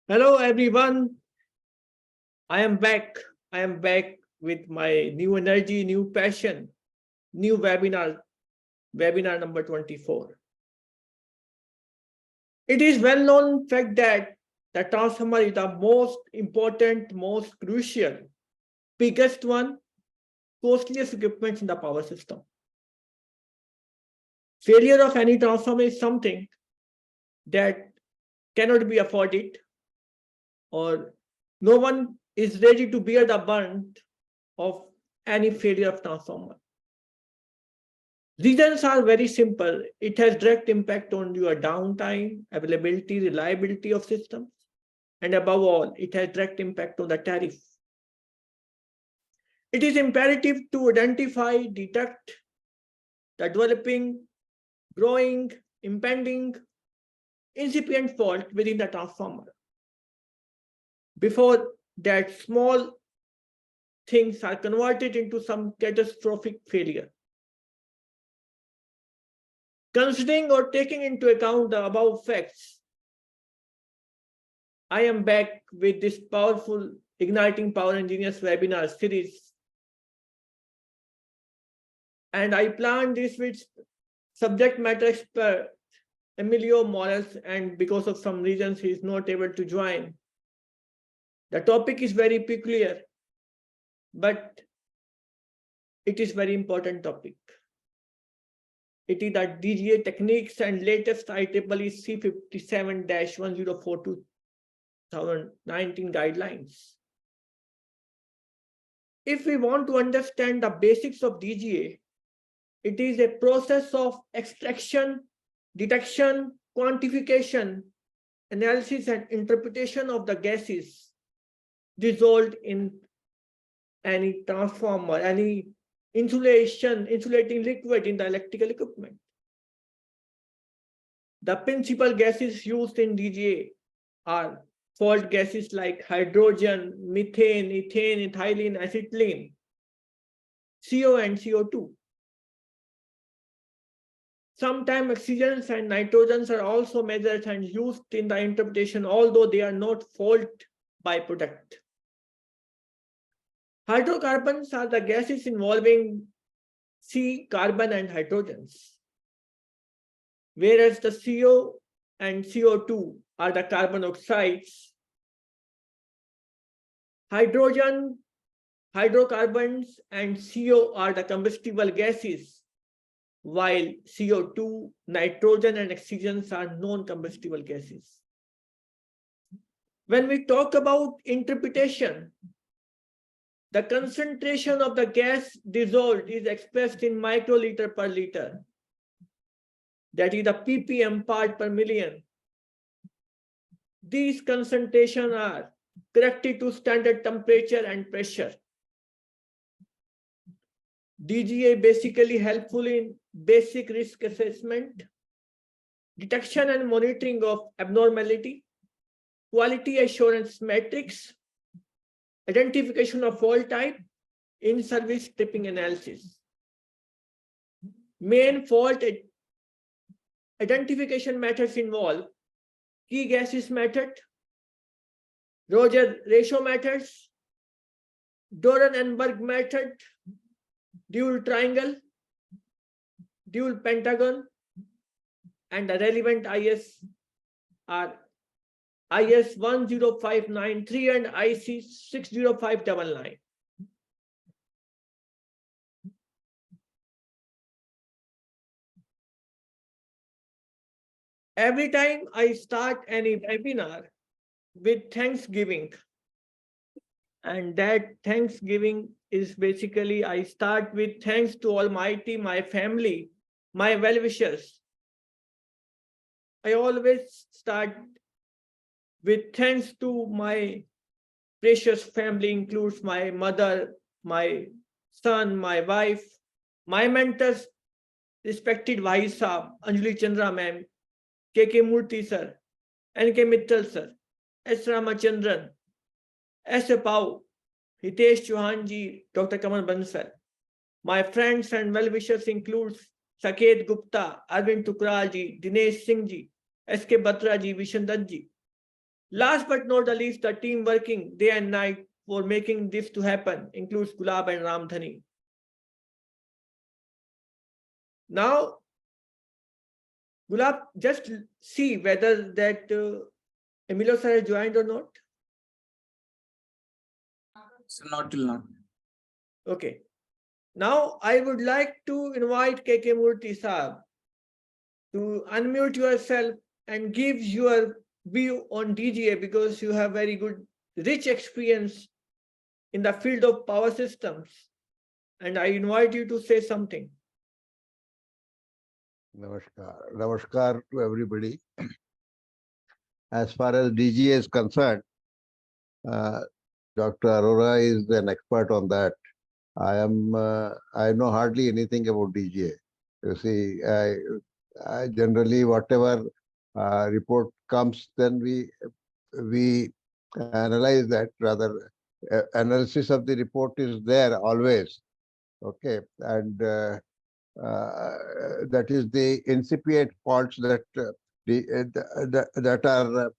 Hello, everyone. I am back. I am back with my new energy, new passion, new webinar number 24. It is well known fact that the transformer is the most important, most crucial, biggest one, costliest equipment in the power system. Failure of any transformer is something that cannot be afforded, or no one is ready to bear the brunt of any failure of transformer. Reasons are very simple. It has direct impact on your downtime, availability, reliability of systems, and above all, it has direct impact on the tariff. It is imperative to identify, detect the developing, growing, impending, incipient fault within the transformer before that small things are converted into some catastrophic failure. Considering or taking into account the above facts, I am back with this powerful Igniting Power Engineers webinar series. And I planned this with subject matter expert Emilio Morales, and because of some reasons he is not able to join. The topic is very peculiar, but it is very important topic. It is the DGA Techniques and latest IEEE C57-1042 2019 guidelines. If we want to understand the basics of DGA, it is a process of extraction, detection, quantification, analysis, and interpretation of the gases dissolved in any transformer, any insulating liquid in the electrical equipment. The principal gases used in DGA are fault gases like hydrogen, methane, ethane, ethylene, acetylene, CO and CO2. Sometimes oxygens and nitrogens are also measured and used in the interpretation, although they are not fault byproduct. Hydrocarbons are the gases involving C, carbon, and hydrogens, whereas the CO and CO2 are the carbon oxides. Hydrogen, hydrocarbons, and CO are the combustible gases, while CO2, nitrogen, and oxygens are non-combustible gases. When we talk about interpretation, the concentration of the gas dissolved is expressed in microliter per liter. That is the ppm part per million. These concentrations are corrected to standard temperature and pressure. DGA basically helpful in basic risk assessment, detection and monitoring of abnormality, quality assurance metrics, identification of fault type, in-service tripping analysis. Main fault identification methods involve key gases method, Roger ratio methods, Doran-Enberg method, dual triangle, dual pentagon, and the relevant IS are IS 10593 and IC 60599. Every time I start any webinar with Thanksgiving, and that Thanksgiving is basically I start with thanks to Almighty, my family, my well-wishers. I always start with thanks to my precious family, includes my mother, my son, my wife, my mentors, respected Bhai Sahab, Anjali Chandra ma'am, K.K. Murthy sir, N.K. Mittal sir, S. Ramachandran, S. Pau, Hitesh Chauhan ji, Dr. Kamal Bansal. My friends and well-wishers includes Saket Gupta, Arvind Tukral ji, Dinesh Singh ji, S.K. Batra ji, Vishandat ji. Last but not the least, the team working day and night for making this to happen includes Gulab and Ramdhani. Now, Gulab, just see whether that Emilio sir has joined or not. So not till now. Okay. Now, I would like to invite KK Murthy Saab to unmute yourself and give your view on DGA, because you have very good, rich experience in the field of power systems. And I invite you to say something. Namaskar. Namaskar to everybody. As far as DGA is concerned, Dr. Arora is an expert on that. I know hardly anything about DGA. You see, I generally whatever report comes, then we analyze that. Rather, analysis of the report is there always. Okay, and that is the incipient faults that that are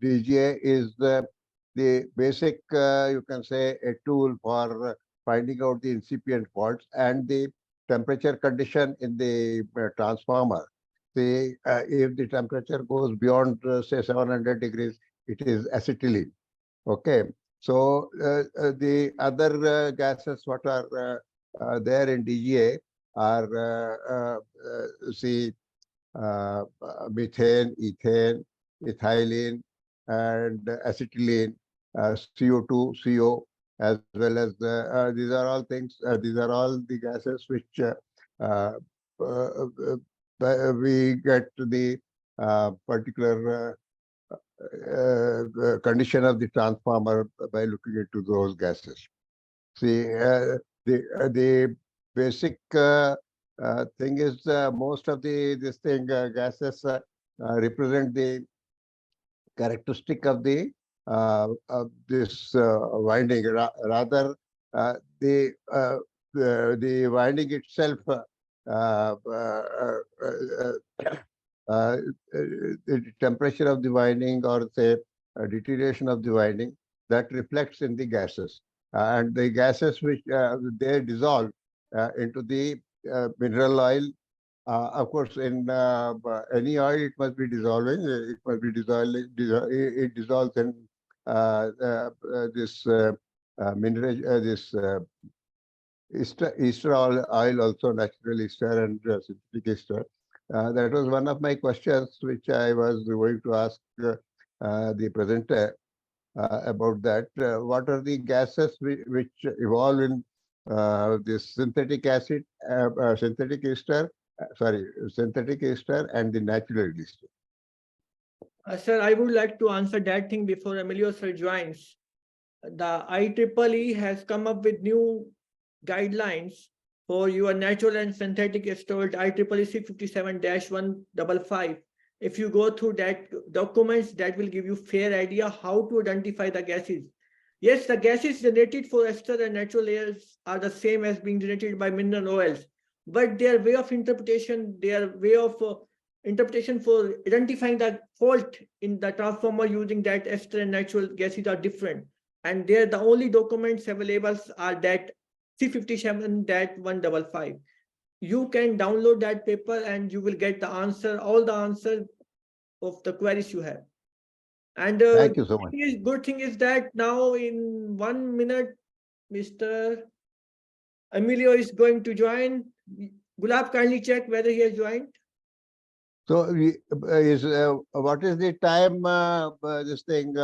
DGA is the basic, you can say, a tool for finding out the incipient faults and the temperature condition in the transformer. If the temperature goes beyond, say, 700 degrees, it is acetylene. Okay. So the other gases what are there in DGA are methane, ethane, ethylene, and acetylene, CO2, CO, as well as these are all things. These are all the gases which we get the particular condition of the transformer by looking into those gases. See, the basic thing is most of this thing gases represent the characteristic of this winding. Rather, the winding itself. The temperature of the winding, or say deterioration of the winding, that reflects in the gases, and the gases which they dissolve into the mineral oil. Of course, in any oil, it must be dissolving. It must be dissolving. It dissolves in this mineral, this ester oil, also natural ester and synthetic ester. That was one of my questions, which I was going to ask the presenter about that. What are the gases which evolve in this synthetic acid, synthetic ester, synthetic ester and the natural ester? Sir, I would like to answer that thing before Emilio sir joins. The IEEE has come up with new guidelines for your natural and synthetic ester, IEEE 657-155. If you go through that documents, that will give you fair idea how to identify the gases. Yes, the gases generated for ester and natural layers are the same as being generated by mineral oils, but their way of interpretation, their way of interpretation for identifying the fault in the transformer using that ester and natural gases are different. And there the only documents available are that C57-155. You can download that paper and you will get the answer, all the answer of the queries you have. And thank you so much. good thing is that now in 1 minute, Mr. Emilio is going to join. Gulab, kindly check whether he has joined. So, what is the time? This thing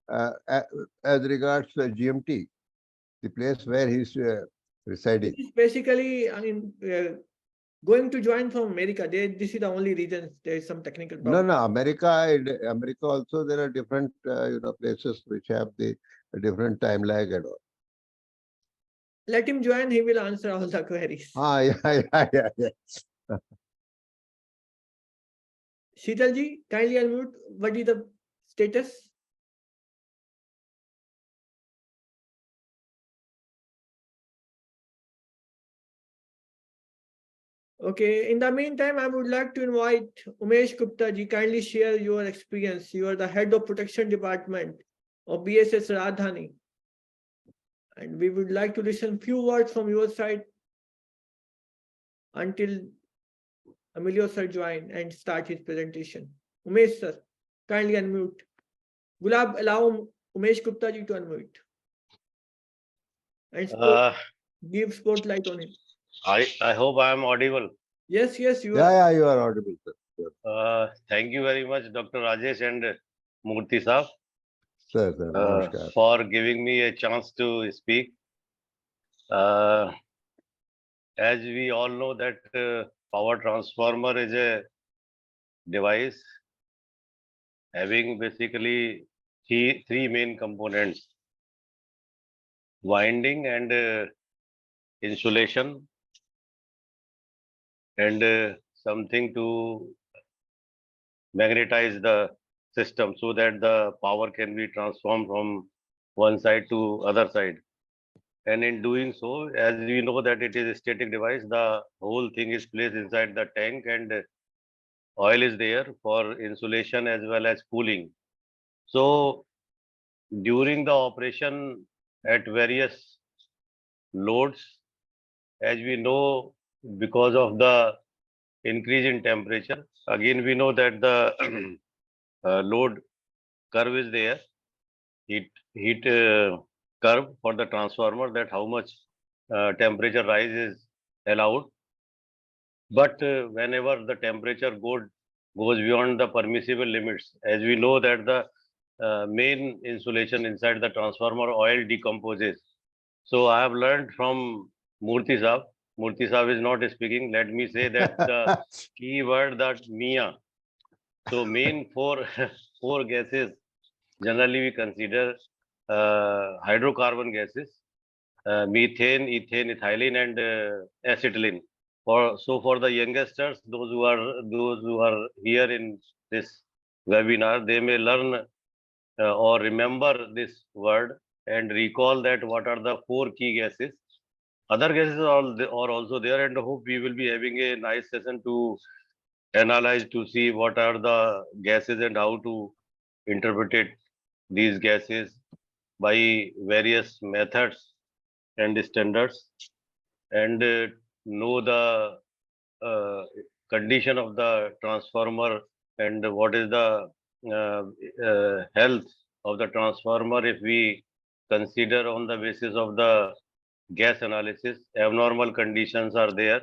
as regards GMT, the place where he's residing. This is basically, I mean, going to join from America. This is the only reason there is some technical problem. No, America also there are different places which have the different time lag and all. Let him join. He will answer all the queries. Yeah. Sheetalji, kindly unmute. What is the status? Okay, in the meantime, I would like to invite Umesh Gupta ji, kindly share your experience. You are the head of protection department of BSS Radhani. And we would like to listen few words from your side until Emilio sir join and start his presentation. Umesh sir, kindly unmute. Gulab, allow Umesh Gupta ji to unmute. And give spotlight on him. I hope I am audible. Yes, yes, you Yeah, are. yeah, you are audible, sir. Sure. Thank you very much, Dr. Rajesh and Murthy Saab, Sir, namaskar. for giving me a chance to speak. As we all know that power transformer is a device having basically three main components: winding and insulation, and something to magnetize the system so that the power can be transformed from one side to other side. And in doing so, as we know that it is a static device, the whole thing is placed inside the tank, and oil is there for insulation as well as cooling. So during the operation at various loads, as we know, because of the increase in temperature, again we know that the load curve is there, heat curve for the transformer, that how much temperature rise is allowed. But whenever the temperature goes beyond the permissible limits, as we know that the main insulation inside the transformer oil decomposes. So I have learned from Murthy Saab. Murthy Saab is not speaking. Let me say that the key word, that MIA. So main four gases generally we consider hydrocarbon gases, methane, ethane, ethylene, and acetylene. For the youngsters, those who are here in this webinar, they may learn or remember this word and recall that what are the four key gases. Other gases are also there, and hope we will be having a nice session to analyze, to see what are the gases and how to interpret these gases by various methods and standards, and know the condition of the transformer and what is the health of the transformer if we consider on the basis of the gas analysis. Abnormal conditions are there.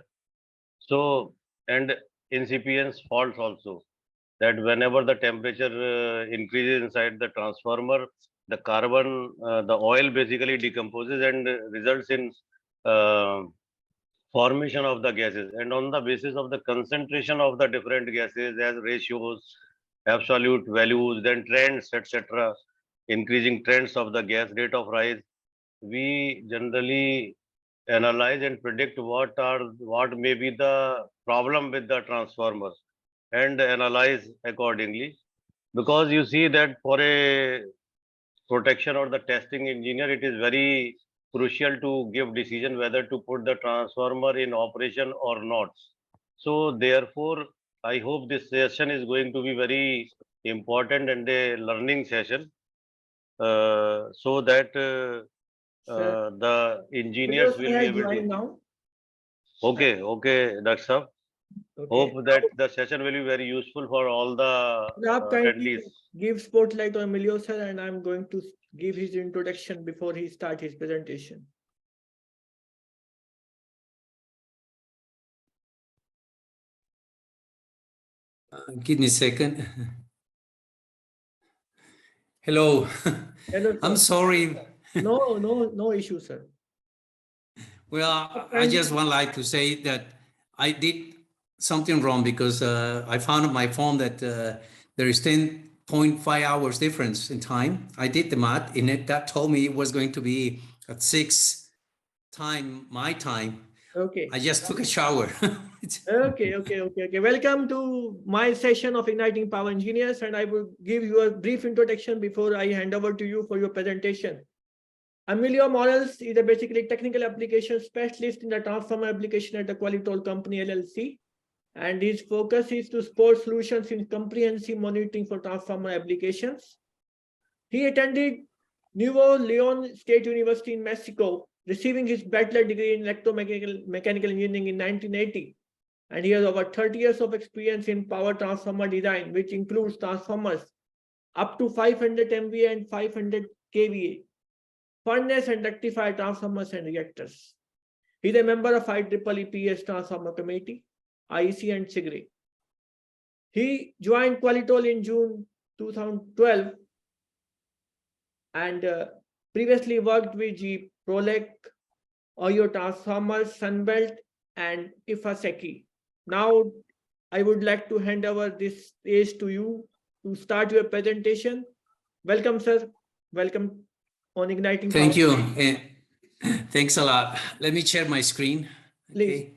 So, and incipience faults also, that whenever the temperature increases inside the transformer, the carbon, the oil basically decomposes and results in formation of the gases. And on the basis of the concentration of the different gases as ratios, absolute values, then trends, etc., increasing trends of the gas rate of rise, we generally analyze and predict what may be the problem with the transformer and analyze accordingly. Because you see that for a protection or the testing engineer, it is very crucial to give decision whether to put the transformer in operation or not. So therefore, I hope this session is going to be very important and a learning session, so that Sir, the Emilio engineers sir will be has able to. joined now. Okay, Dr. Saab. Okay. Hope that the session will be very useful for all the Now, kindly attendees. give spotlight on Emilio sir, and I'm going to give his introduction before he start his presentation. Give me a second. Hello. Hello, I'm sir. sorry. No issue, sir. Well, I just want like to say that I did something wrong because I found on my phone that there is 10.5 hours difference in time. I did the math in it. That told me it was going to be at 6 time, my time. Okay. I just took a shower. Okay. Welcome to my session of Igniting Power Engineers, and I will give you a brief introduction before I hand over to you for your presentation. Emilio Morales is a basically technical application specialist in the transformer application at the Qualitrol company LLC. And his focus is to support solutions in comprehensive monitoring for transformer applications. He attended Nuevo Leon State University in Mexico, receiving his bachelor degree in mechanical engineering in 1980. And he has over 30 years of experience in power transformer design, which includes transformers up to 500 MVA and 500 kVA, furnace and rectifier transformers and reactors. He's a member of IEEE PS Transformer Committee, IEC and SIGRE. He joined Qualitrol in June 2012 and previously worked with G Prolec, Oyo Transformers, Sunbelt, and Ifaseki. Now, I would like to hand over this stage to you to start your presentation. Welcome, sir. Welcome on Igniting. Thank Power. you. Thanks a lot. Let me share my screen. Please.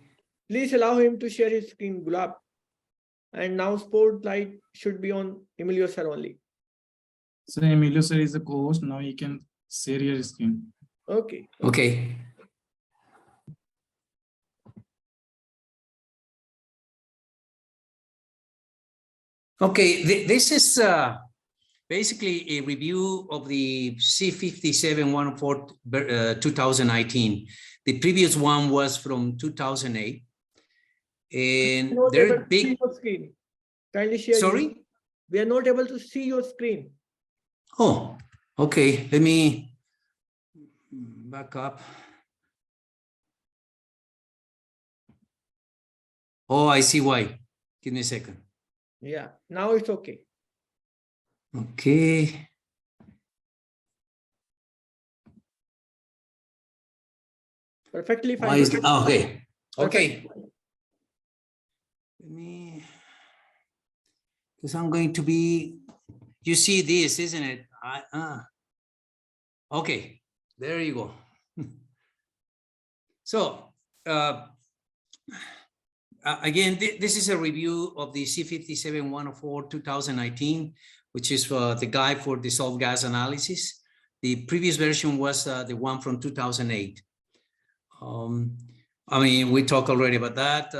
Please allow him to share his screen, Gulab. And now spotlight should be on Emilio sir only. So Emilio sir is the co-host. Now he can share your screen. Okay. Okay. Okay, this is basically a review of the C57-104 2019. The previous one was from 2008. And Not they're able to see big. your screen. Kindly share. Sorry? We are not able to see your screen. Oh, okay. Let me back up. Oh, I see why. Give me a second. Yeah, now it's okay. Okay. Perfectly Why fine. is, oh, okay. Okay. Perfect. Let me, because I'm going to be, you see this, isn't it? Okay, there you go. So, again, this is a review of the C57-104 2019, which is the guide for dissolved gas analysis. The previous version was the one from 2008. I mean, we talked already about that.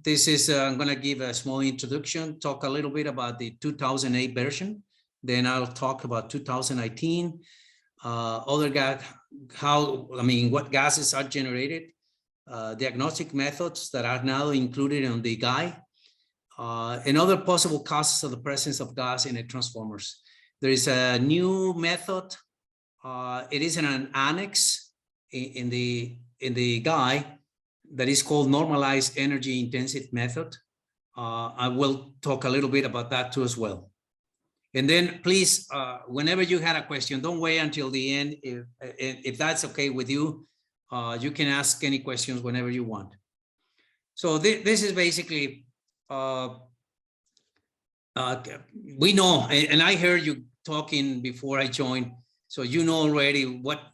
This is, I'm going to give a small introduction, talk a little bit about the 2008 version. Then I'll talk about 2019, other gas, what gases are generated, diagnostic methods that are now included on the guide, and other possible causes of the presence of gas in the transformers. There is a new method. It is in an annex in the guide that is called normalized energy intensive method. I will talk a little bit about that too as well. And then please, whenever you had a question, don't wait until the end. If that's okay with you, you can ask any questions whenever you want. So this is basically, we know, and I heard you talking before I joined, so you know already what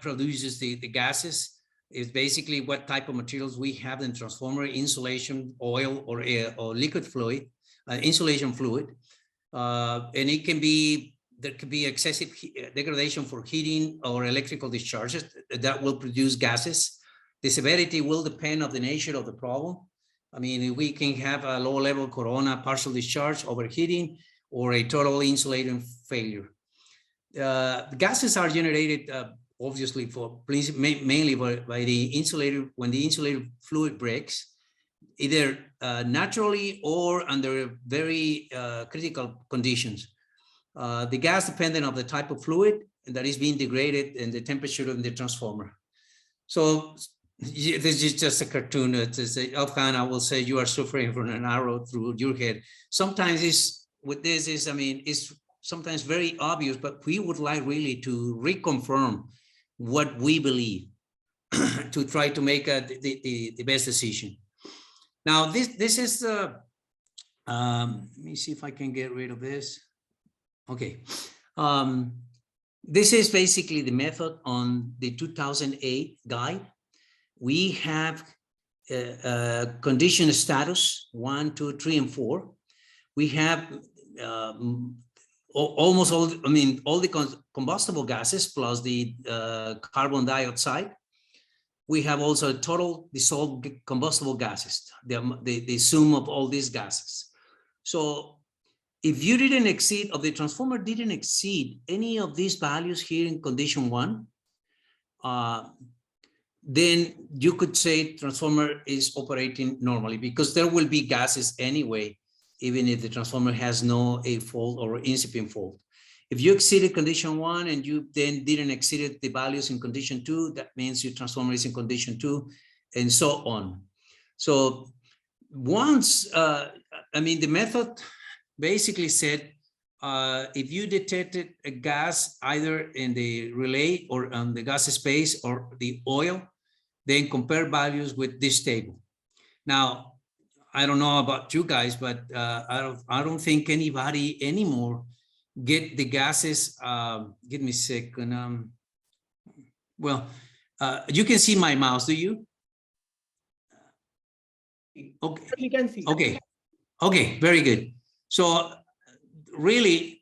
produces the gases. Is basically what type of materials we have in transformer: insulation, oil, or liquid fluid, insulation fluid. And it can be, there could be excessive degradation for heating or electrical discharges that will produce gases. The severity will depend on the nature of the problem. I mean, we can have a low level corona, partial discharge, overheating, or a total insulating failure. The gases are generated obviously mainly by the insulator, when the insulator fluid breaks, either naturally or under very critical conditions. The gas dependent of the type of fluid that is being degraded and the temperature of the transformer. So this is just a cartoon. Offhand, I will say you are suffering from an arrow through your head. Sometimes it's sometimes very obvious, but we would like really to reconfirm what we believe to try to make the best decision. Now, this is let me see if I can get rid of this. Okay. This is basically the method on the 2008 guide. We have condition status 1, 2, 3, and 4. We have almost all, I mean, all the combustible gases plus the carbon dioxide. We have also total dissolved combustible gases, the sum of all these gases. So if you didn't exceed, or the transformer didn't exceed any of these values here in condition 1, then you could say transformer is operating normally, because there will be gases anyway, even if the transformer has no a fault or incipient fault. If you exceeded condition 1 and you then didn't exceed the values in condition 2, that means your transformer is in condition 2, and so on. So once, I mean, the method basically said, if you detected a gas either in the relay or on the gas space or the oil, then compare values with this table. Now, I don't know about you guys, but I don't think anybody anymore get the gases. Give me a second. Well, you can see my mouse, do you? Okay. We can see. Okay. Okay, very good. So really,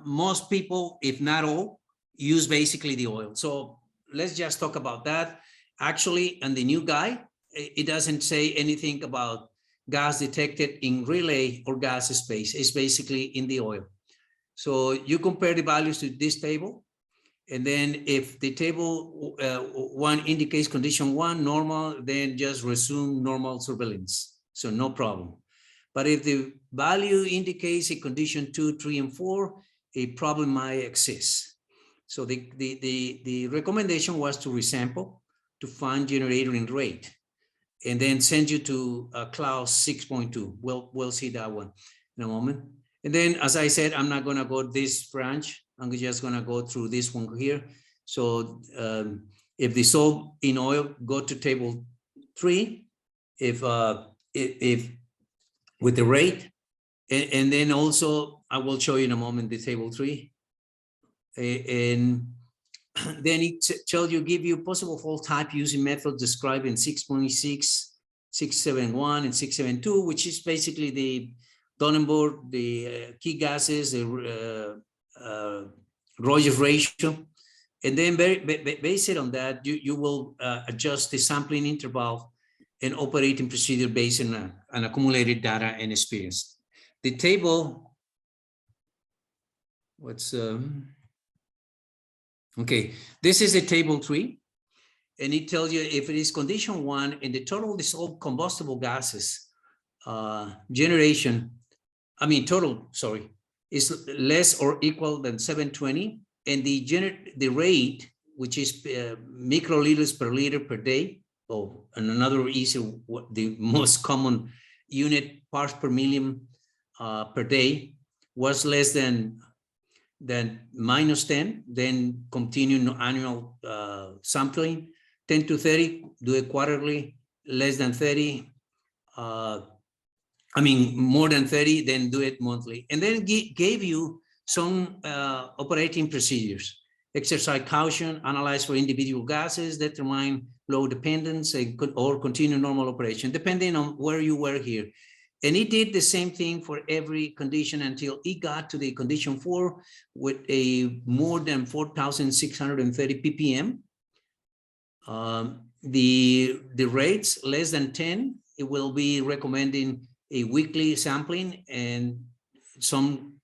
most people, if not all, use basically the oil. So let's just talk about that. Actually, and the new guy, it doesn't say anything about gas detected in relay or gas space. It's basically in the oil. So you compare the values to this table, and then if the table 1 indicates condition 1 normal, then just resume normal surveillance. So no problem. But if the value indicates a condition 2, 3, and 4, a problem might exist. So the recommendation was to resample, to find generating rate, and then send you to clause 6.2. We'll see that one in a moment. And then, as I said, I'm not going to go this branch. I'm just going to go through this one here. So if dissolved in oil, go to table 3. If with the rate, and then also I will show you in a moment the table 3, and then it tells you, give you possible fault type using methods described in 6.6, 671, and 672, which is basically the Dunenberg, the key gases, the Rogers ratio, and then based on that, you will adjust the sampling interval and operating procedure based on an accumulated data and experience. The table, okay, this is a table 3, and it tells you if it is condition 1 and the total dissolved combustible gases generation, is less or equal than 720, and the rate, which is microliters per liter per day, and another easy, the most common unit, parts per million per day, was less than -10, then continue annual sampling. 10 to 30, do it quarterly. Less than 30, more than 30, then do it monthly. And then gave you some operating procedures. Exercise caution, analyze for individual gases, determine load dependence, or continue normal operation, depending on where you were here. And it did the same thing for every condition until it got to the condition 4 with a more than 4,630 ppm. The rates less than 10, it will be recommending a weekly sampling and some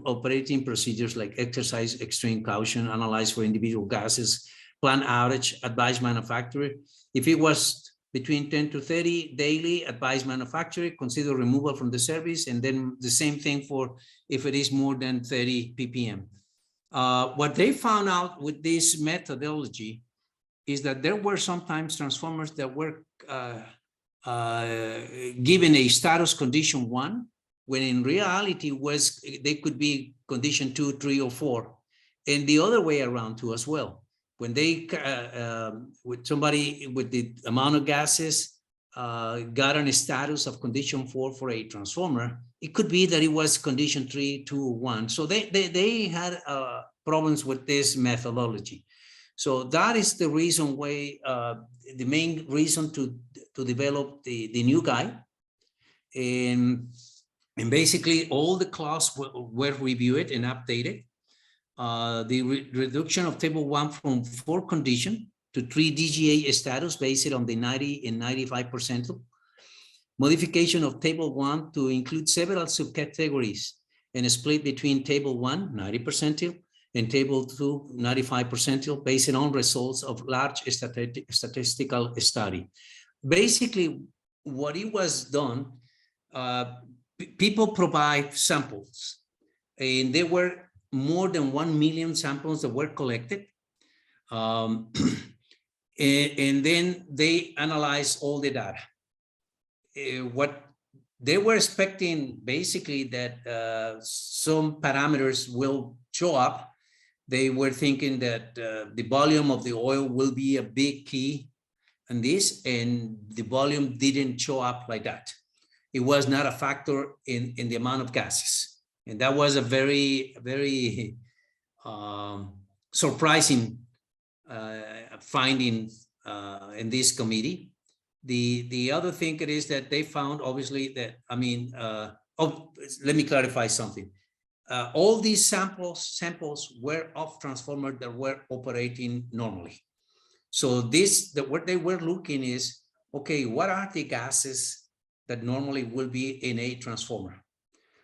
operating procedures like exercise extreme caution, analyze for individual gases, plan outage, advise manufacturer. If it was between 10 to 30 daily, advise manufacturer, consider removal from the service, and then the same thing for if it is more than 30 ppm. What they found out with this methodology is that there were sometimes transformers that were given a status condition 1, when in reality they could be condition 2, 3, or 4, and the other way around too as well. When they with somebody with the amount of gases got on a status of condition 4 for a transformer, it could be that it was condition 3, 2, 1. So they had problems with this methodology. So that is the reason why, the main reason to develop the new guy. And And basically all the clauses were reviewed and updated. The reduction of table 1 from 4 condition to 3 DGA status based on the 90 and 95 percentile. Modification of table 1 to include several subcategories and a split between table 1, 90 percentile, and table 2, 95 percentile, based on results of large statistical study. Basically, what it was done, people provide samples, and there were more than 1 million samples that were collected. And then they analyzed all the data. What they were expecting, basically, that some parameters will show up. They were thinking that the volume of the oil will be a big key in this, and the volume didn't show up like that. It was not a factor in the amount of gases. And that was a very, very surprising finding in this committee. The other thing is that they found, obviously, that, I mean, let me clarify something. All these samples were of transformers that were operating normally. So what they were looking is, okay, what are the gases that normally will be in a transformer?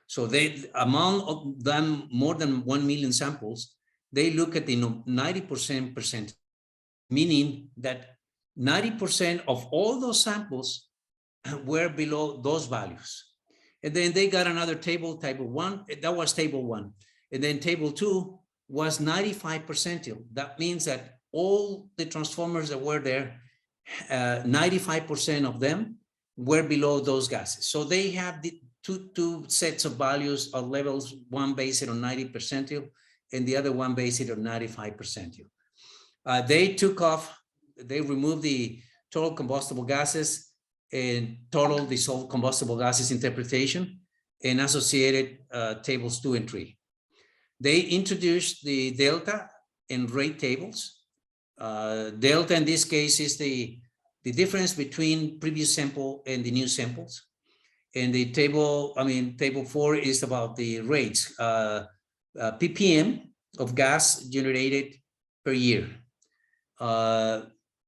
So among them, more than 1 million samples, they look at the 90%, meaning that 90% of all those samples were below those values. And then they got another table 1, that was table 1. And then table 2 was 95 percentile. That means that all the transformers that were there, 95% of them were below those gases. So they have the two sets of values or levels, one based on 90 percentile and the other one based on 95 percentile. They removed the total combustible gases and total dissolved combustible gases interpretation and associated tables 2 and 3. They introduced the delta and rate tables. Delta in this case is the difference between previous sample and the new samples. And the table 4 is about the rates, ppm of gas generated per year.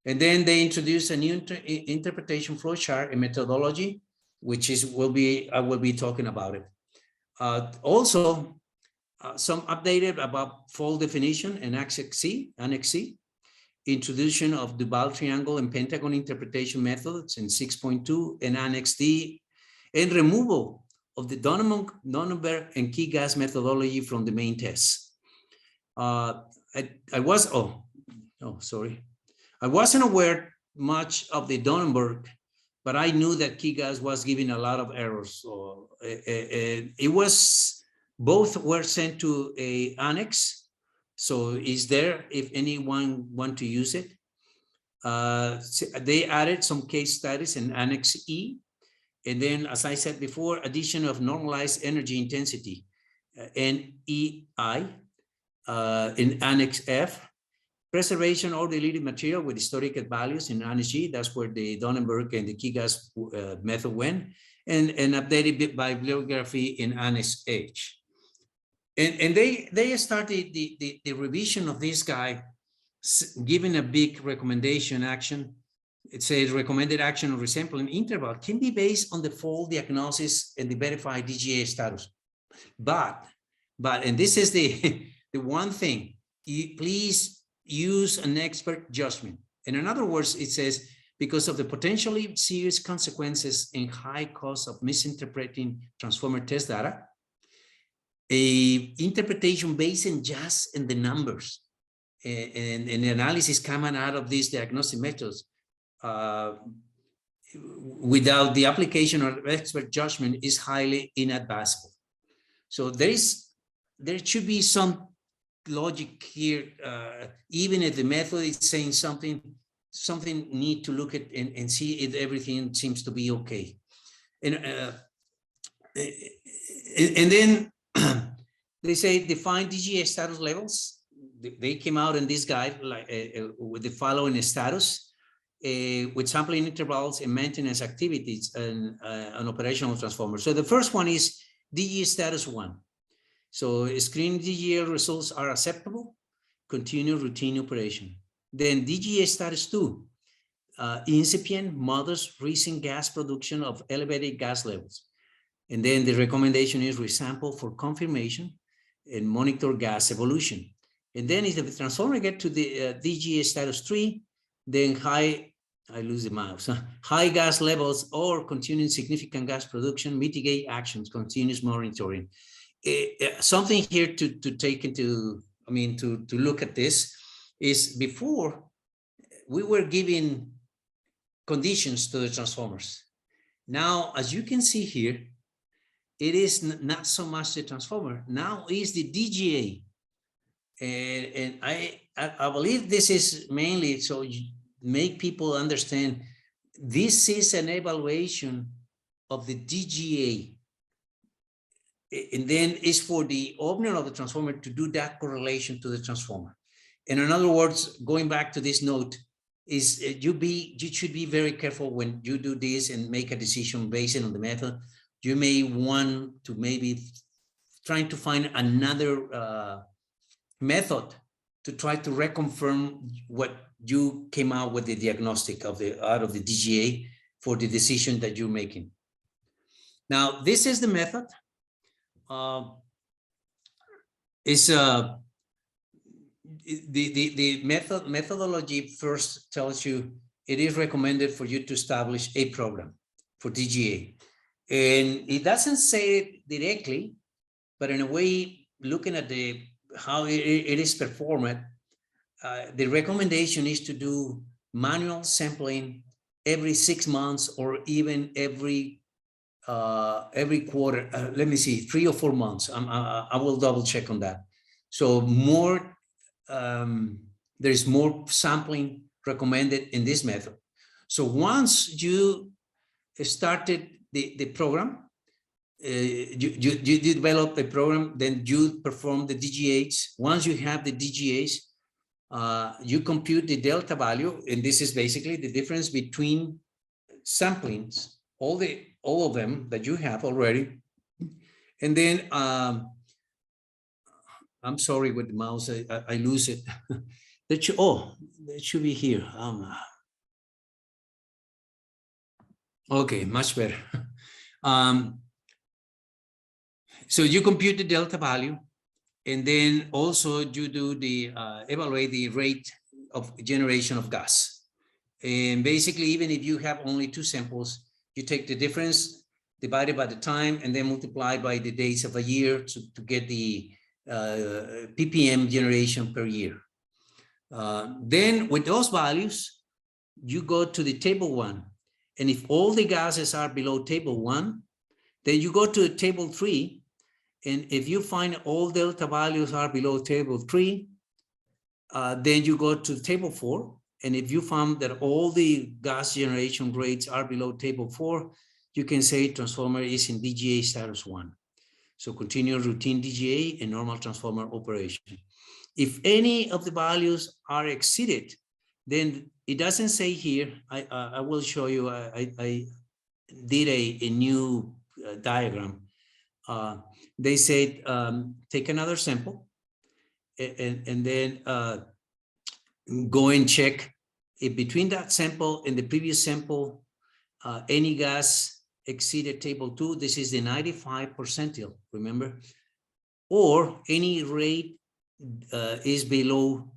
And then they introduced a new interpretation flow chart and methodology, which I will be talking about it. Also, some updated about fold definition and Annex C, introduction of Duval triangle and pentagon interpretation methods in 6.2 and Annex D, and removal of the Donenberg and key gas methodology from the main tests. I wasn't aware much of the Donenberg, but I knew that key gas was giving a lot of errors. So it was, both were sent to a annex. So is there if anyone want to use it? They added some case studies in Annex E. And then, as I said before, addition of normalized energy intensity, NEI, in Annex F. Preservation or deleted material with historical values in Annex G. That's where the Donenberg and the key gas method went, and updated bibliography in Annex H. And they started the revision of this guy, giving a big recommendation action. It says recommended action of resampling interval can be based on the full diagnosis and the verified DGA status. But, and this is the one thing, please use an expert judgment. And in other words, it says, because of the potentially serious consequences and high cost of misinterpreting transformer test data, a interpretation based in just in the numbers and the analysis coming out of these diagnostic methods without the application of expert judgment is highly inadvisable. So there should be some logic here, even if the method is saying something need to look at and see if everything seems to be okay. And then they say define DGA status levels. They came out in this guide with the following status, with sampling intervals and maintenance activities and an operational transformer. So the first one is DGA status 1. So screen DGA results are acceptable, continue routine operation. Then DGA status 2, incipient modest recent gas production of elevated gas levels. And then the recommendation is resample for confirmation and monitor gas evolution. And then if the transformer get to the DGA status 3, then high gas levels or continuing significant gas production, mitigate actions, continuous monitoring. Something here to take into, to look at this is before we were giving conditions to the transformers. Now, as you can see here, it is not so much the transformer. Now is the DGA. And I believe this is mainly so you make people understand this is an evaluation of the DGA. And then it's for the owner of the transformer to do that correlation to the transformer. And in other words, going back to this note, is you should be very careful when you do this and make a decision based on the method. You may want to maybe trying to find another method to try to reconfirm what you came out with the diagnostic of out of the DGA for the decision that you're making. Now, this is the method. The methodology first tells you it is recommended for you to establish a program for DGA. And it doesn't say it directly, but in a way, looking at how it is performed, the recommendation is to do manual sampling every 6 months or even every quarter. Let me see, 3 or 4 months. I will double check on that. So more, there's more sampling recommended in this method. So once you started the program, you develop a program, then you perform the DGAs. Once you have the DGAs, you compute the delta value, and this is basically the difference between samplings, all of them that you have already. And then, I'm sorry with the mouse, I lose it. That should be here. Okay, much better. So you compute the delta value, and then also you do the evaluate the rate of generation of gas. And basically, even if you have only 2 samples, you take the difference divided by the time and then multiply by the days of a year to get the ppm generation per year. Then with those values, you go to the table 1. And if all the gases are below table 1, then you go to table 3. And if you find all delta values are below table 3, then you go to table 4. And if you found that all the gas generation rates are below table 4, you can say transformer is in DGA status 1. So continue routine DGA and normal transformer operation. If any of the values are exceeded, then it doesn't say here, I will show you, I did a new diagram. They said, take another sample and then go and check if between that sample and the previous sample, any gas exceeded table 2, this is the 95 percentile, remember? Or any rate is below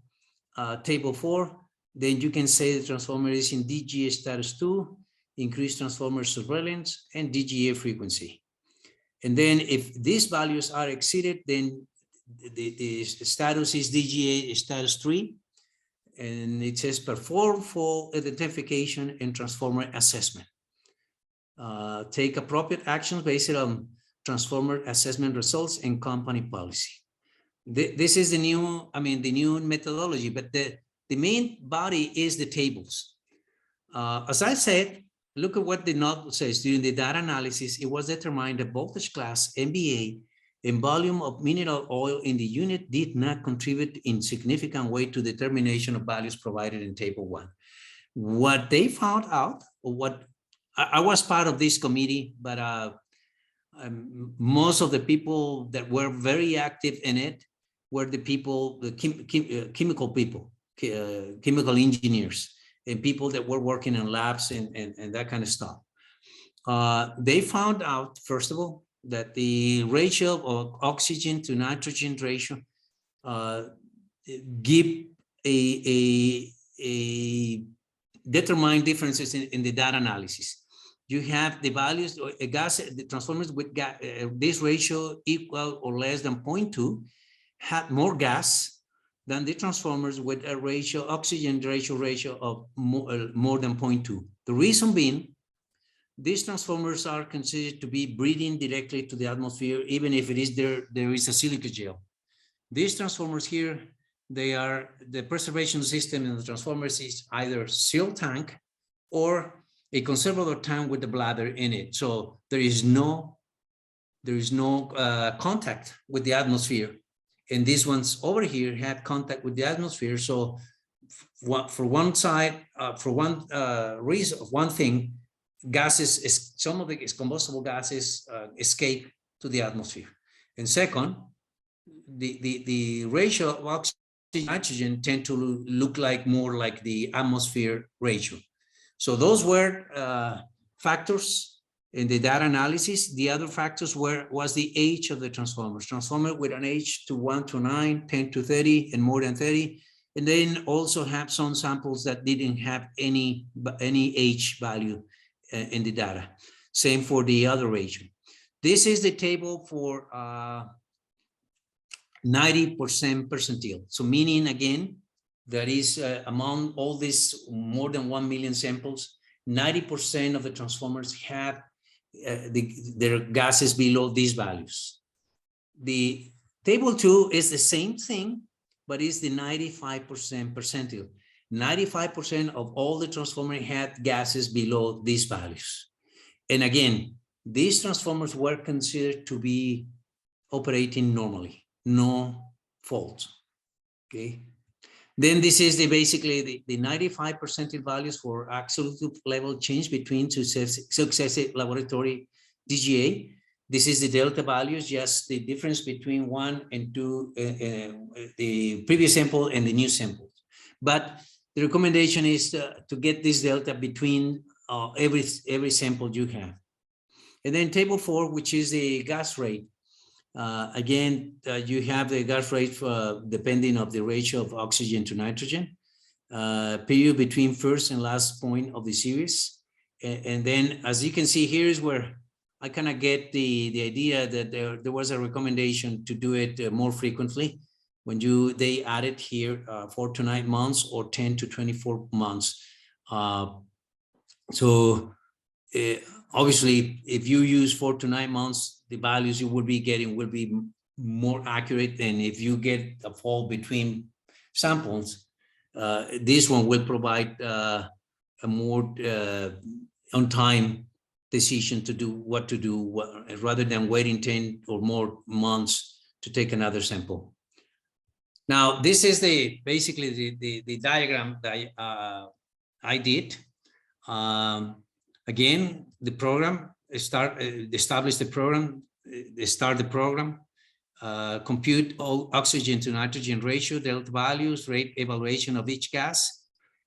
table 4, then you can say the transformer is in DGA status 2, increased transformer surveillance, and DGA frequency. And then if these values are exceeded, then the status is DGA status 3, and it says perform full identification and transformer assessment. Take appropriate actions based on transformer assessment results and company policy. This is the new, the new methodology, but the main body is the tables. As I said, look at what the note says. During the data analysis, it was determined that voltage class, MVA, and volume of mineral oil in the unit did not contribute in significant way to determination of values provided in table 1. What they found out, or what I was part of this committee, but most of the people that were very active in it were the people, the chemical people, chemical engineers, and people that were working in labs and that kind of stuff. They found out, first of all, that the ratio of oxygen to nitrogen ratio give a determine differences in the data analysis. You have the values, a gas, the transformers with this ratio equal or less than 0.2 had more gas than the transformers with a ratio, oxygen ratio of more than 0.2. The reason being, these transformers are considered to be breathing directly to the atmosphere, even if it is there is a silica gel. These transformers here, they are, the preservation system in the transformers is either sealed tank or a conservator tank with the bladder in it. So there is no contact with the atmosphere. And these ones over here had contact with the atmosphere. So for one side, for one reason, one thing, gases, some of the combustible gases escape to the atmosphere. And second, the ratio of oxygen and nitrogen tend to look like more like the atmosphere ratio. So those were factors in the data analysis. The other factors was the age of the transformers. Transformer with an age to 1 to 9, 10 to 30, and more than 30. And then also have some samples that didn't have any age value in the data. Same for the other ratio. This is the table for 90% percentile. So meaning again, that is among all these more than 1 million samples, 90% of the transformers have their gases below these values. The table 2 is the same thing, but it's the 95% percentile. 95% of all the transformers had gases below these values. And again, these transformers were considered to be operating normally, no fault, okay? Then this is basically the 95 percentile values for absolute level change between successive laboratory DGA. This is the delta values, just the difference between 1 and 2, the previous sample and the new sample. But the recommendation is to get this delta between every sample you have. And then table 4, which is the gas rate. Again, you have the gas rate depending on the ratio of oxygen to nitrogen, period between first and last point of the series. And then, as you can see, here is where I kind of get the idea that there was a recommendation to do it more frequently. When they added here 4 to 9 months or 10 to 24 months. Obviously, if you use 4 to 9 months, the values you will be getting will be more accurate than if you get a fall between samples. This one will provide a more on-time decision to do what to do rather than waiting 10 or more months to take another sample. Now, this is basically the diagram that I did. Again, the program, establish the program, start the program, compute all oxygen to nitrogen ratio, delta values, rate evaluation of each gas,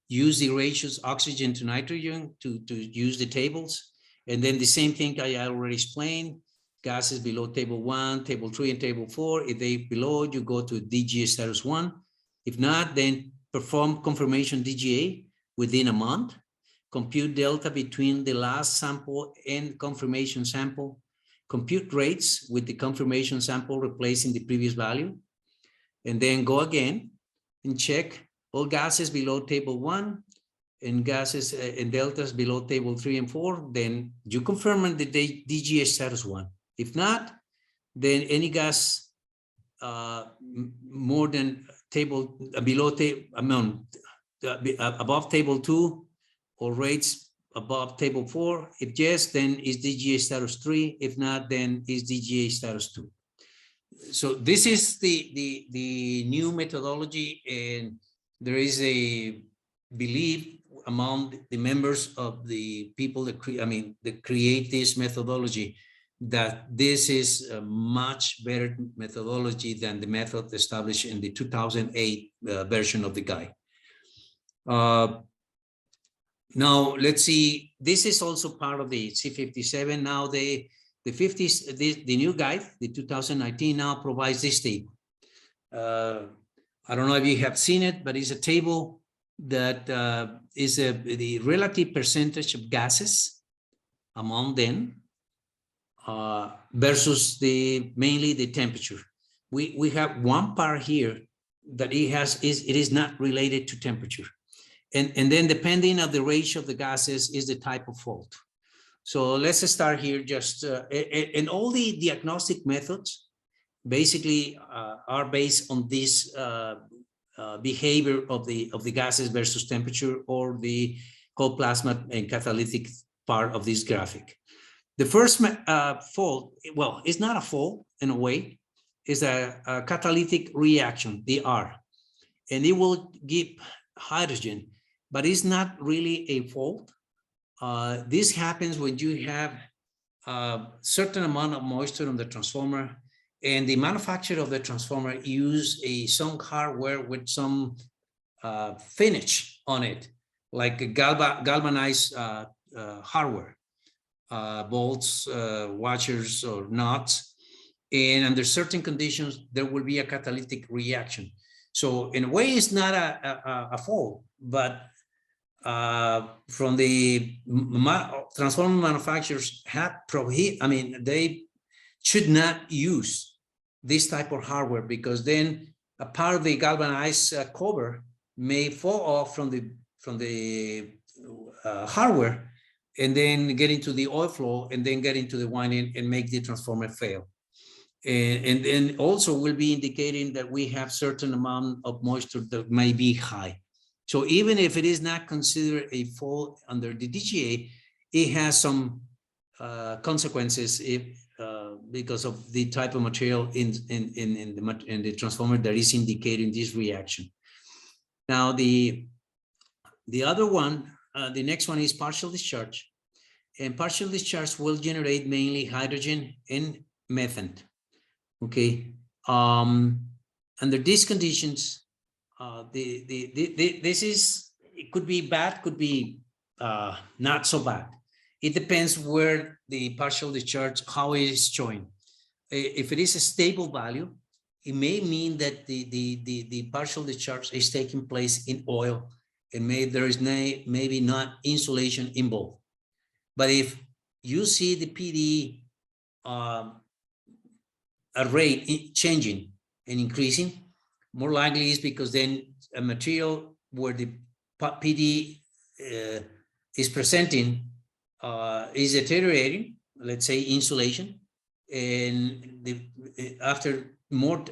use the ratios oxygen to nitrogen to use the tables. And then the same thing I already explained, gases below table 1, table 3, and table 4. If they below, you go to DGA status 1. If not, then perform confirmation DGA within a month. Compute delta between the last sample and confirmation sample. Compute rates with the confirmation sample replacing the previous value. And then go again and check all gases below table 1 and gases and deltas below table 3 and 4. Then you confirm the DGA status 1. If not, then any gas more than table below table amount above table 2 or rates above table 4. If yes, then is DGA status 3. If not, then is DGA status 2. So this is the new methodology, and there is a belief among the members of the people that create this methodology that this is a much better methodology than the method established in the 2008 version of the guide. Now, let's see, this is also part of the C57. Now, the new guide, the 2019 now provides this table. I don't know if you have seen it, but it's a table that is the relative percentage of gases among them versus mainly the temperature. We have one part here that it is not related to temperature. And then depending on the ratio of the gases is the type of fault. So let's start here just, and all the diagnostic methods basically are based on this behavior of the gases versus temperature, or the cold plasma and catalytic part of this graphic. The first fault, well, it's not a fault in a way, it's a catalytic reaction, the R, and it will give hydrogen, but it's not really a fault. This happens when you have a certain amount of moisture on the transformer, and the manufacturer of the transformer use some hardware with some finish on it, like a galvanized hardware, bolts, washers, or nuts. And under certain conditions, there will be a catalytic reaction. So in a way, it's not a fault, but from the transformer manufacturers they should not use this type of hardware, because then a part of the galvanized cover may fall off from the hardware, and then get into the oil flow, and then get into the winding and make the transformer fail. And then also will be indicating that we have certain amount of moisture that may be high. So even if it is not considered a fault under the DGA, it has some consequences because of the type of material in the transformer that is indicating this reaction. Now the other one, the next one is partial discharge, and partial discharge will generate mainly hydrogen and methane. Okay, under these conditions, this is, it could be bad, could be not so bad. It depends where the partial discharge, how it is showing. If it is a stable value, it may mean that the partial discharge is taking place in oil, and there is maybe not insulation involved. But if you see the PD a rate changing and increasing, more likely is because then a material where the PD is presenting is deteriorating, let's say insulation, and after more,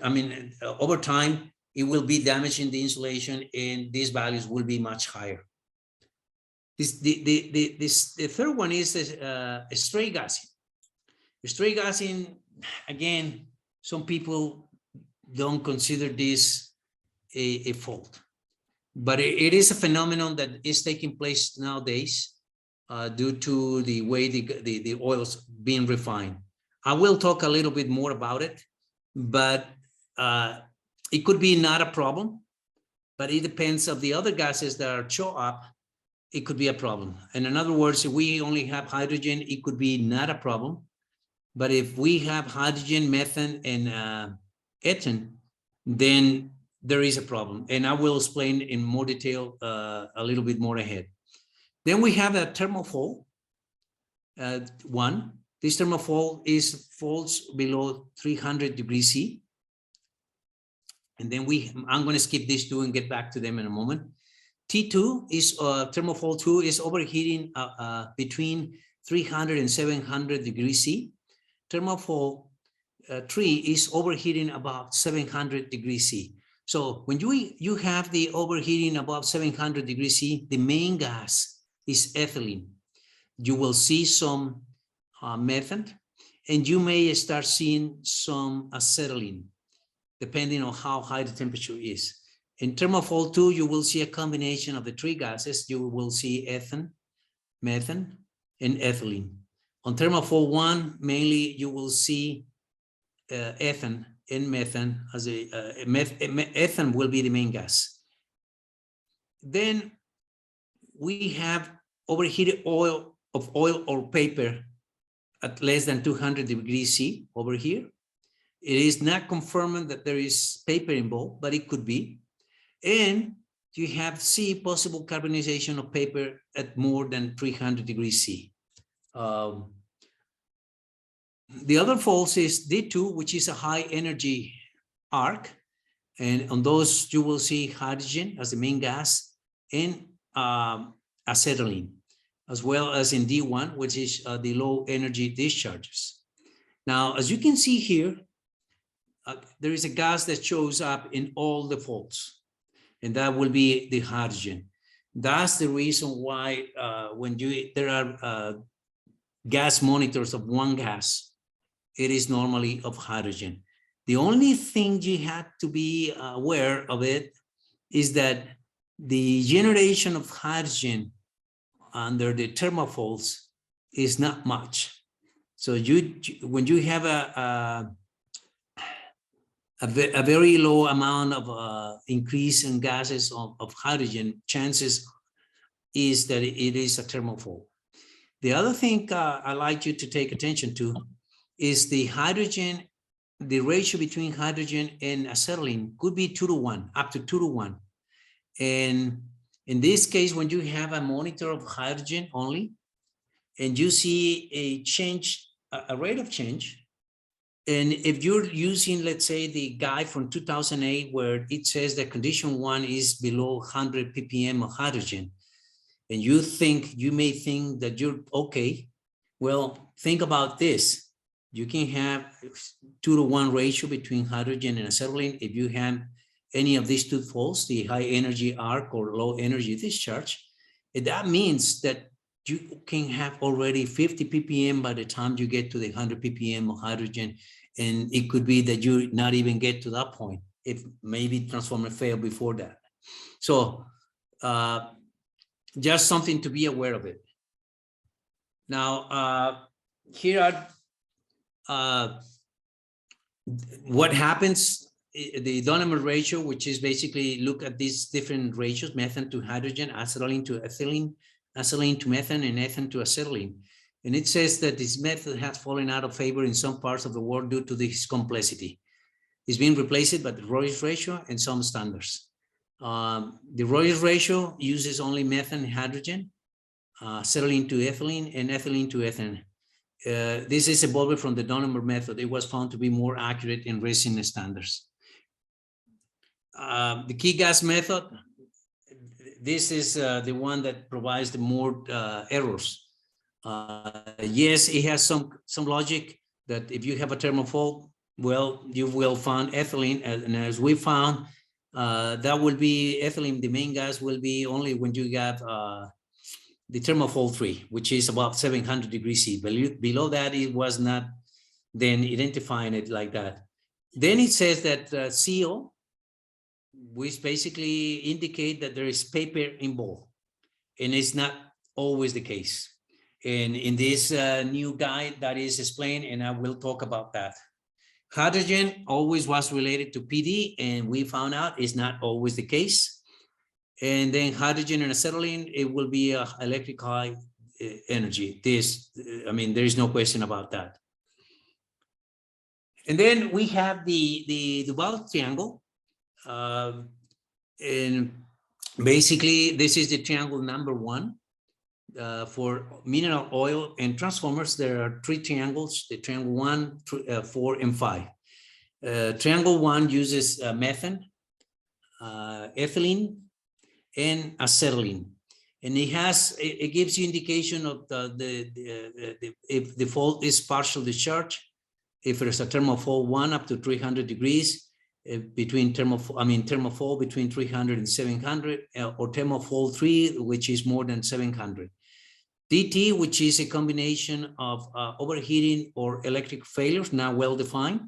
over time, it will be damaging the insulation, and these values will be much higher. The third one is stray gassing. Stray gassing, again, some people don't consider this a fault, but it is a phenomenon that is taking place nowadays due to the way the oil's being refined. I will talk a little bit more about it, but it could be not a problem, but it depends on the other gases that are show up. It could be a problem. And in other words, if we only have hydrogen, it could be not a problem. But if we have hydrogen, methane, and ethane, then there is a problem. And I will explain in more detail a little bit more ahead. Then we have a thermofault one. This thermofault is faults below 300 degrees C. And then I'm going to skip these two and get back to them in a moment. T2 is thermofault 2 is overheating between 300 and 700 degrees C. Thermofault 3 is overheating about 700 degrees C. So when you have the overheating above 700 degrees C, the main gas is ethylene. You will see some methane, and you may start seeing some acetylene, depending on how high the temperature is. In thermofault 2, you will see a combination of the three gases. You will see ethane, methane, and ethylene. On thermophole 1, mainly you will see ethane and methane as ethane will be the main gas. Then we have overheated oil or paper at less than 200 degrees C over here. It is not confirmed that there is paper involved, but it could be. And you have C, possible carbonization of paper at more than 300 degrees C. The other false is D2, which is a high energy arc. And on those, you will see hydrogen as the main gas and acetylene, as well as in D1, which is the low energy discharges. Now, as you can see here, there is a gas that shows up in all the faults, and that will be the hydrogen. That's the reason why when there are gas monitors of one gas, it is normally of hydrogen. The only thing you have to be aware of it is that the generation of hydrogen under the thermopholes is not much. So when you have a very low amount of increase in gases of hydrogen, chances is that it is a thermophole. The other thing I'd like you to take attention to is the hydrogen, the ratio between hydrogen and acetylene could be 2:1, up to 2:1. And in this case, when you have a monitor of hydrogen only, and you see a change, a rate of change, and if you're using, let's say, the guide from 2008, where it says that condition 1 is below 100 ppm of hydrogen, and you may think that you're okay, well, think about this. You can have 2:1 ratio between hydrogen and acetylene if you have any of these two faults, the high energy arc or low energy discharge. And that means that you can have already 50 ppm by the time you get to the 100 ppm of hydrogen. And it could be that you not even get to that point if maybe transformer failed before that. So just something to be aware of it. Now, here are what happens, the Donovan ratio, which is basically look at these different ratios, methane to hydrogen, acetylene to ethylene, acetylene to methane, and ethane to acetylene. And it says that this method has fallen out of favor in some parts of the world due to this complexity. It's being replaced by the Royce ratio and some standards. The Royce ratio uses only methane and hydrogen, acetylene to ethylene, and ethylene to ethane. This is evolved from the Donovan method. It was found to be more accurate in resin standards. The key gas method, this is the one that provides the more errors. Yes, it has some logic that if you have a thermophole, well, you will find ethylene, and as we found, that will be ethylene, the main gas will be only when you got the thermophole 3, which is about 700 degrees C. Below that, it was not then identifying it like that. Then it says that CO, which basically indicate that there is paper involved, and it's not always the case. And in this new guide that is explained, and I will talk about that. Hydrogen always was related to PD, and we found out it's not always the case. And then hydrogen and acetylene, it will be electric high energy. I mean, there is no question about that. And then we have the Duval triangle. And basically, this is the triangle number 1. For mineral oil and transformers, there are 3 triangles, the triangle 1, 4, and 5. Triangle 1 uses methane, ethylene, and acetylene. And it gives you indication of if the fault is partial discharge, if there's a thermophole 1 up to 300 degrees, between thermophole between 300 and 700, or thermophole 3, which is more than 700. DT, which is a combination of overheating or electric failures, now well defined.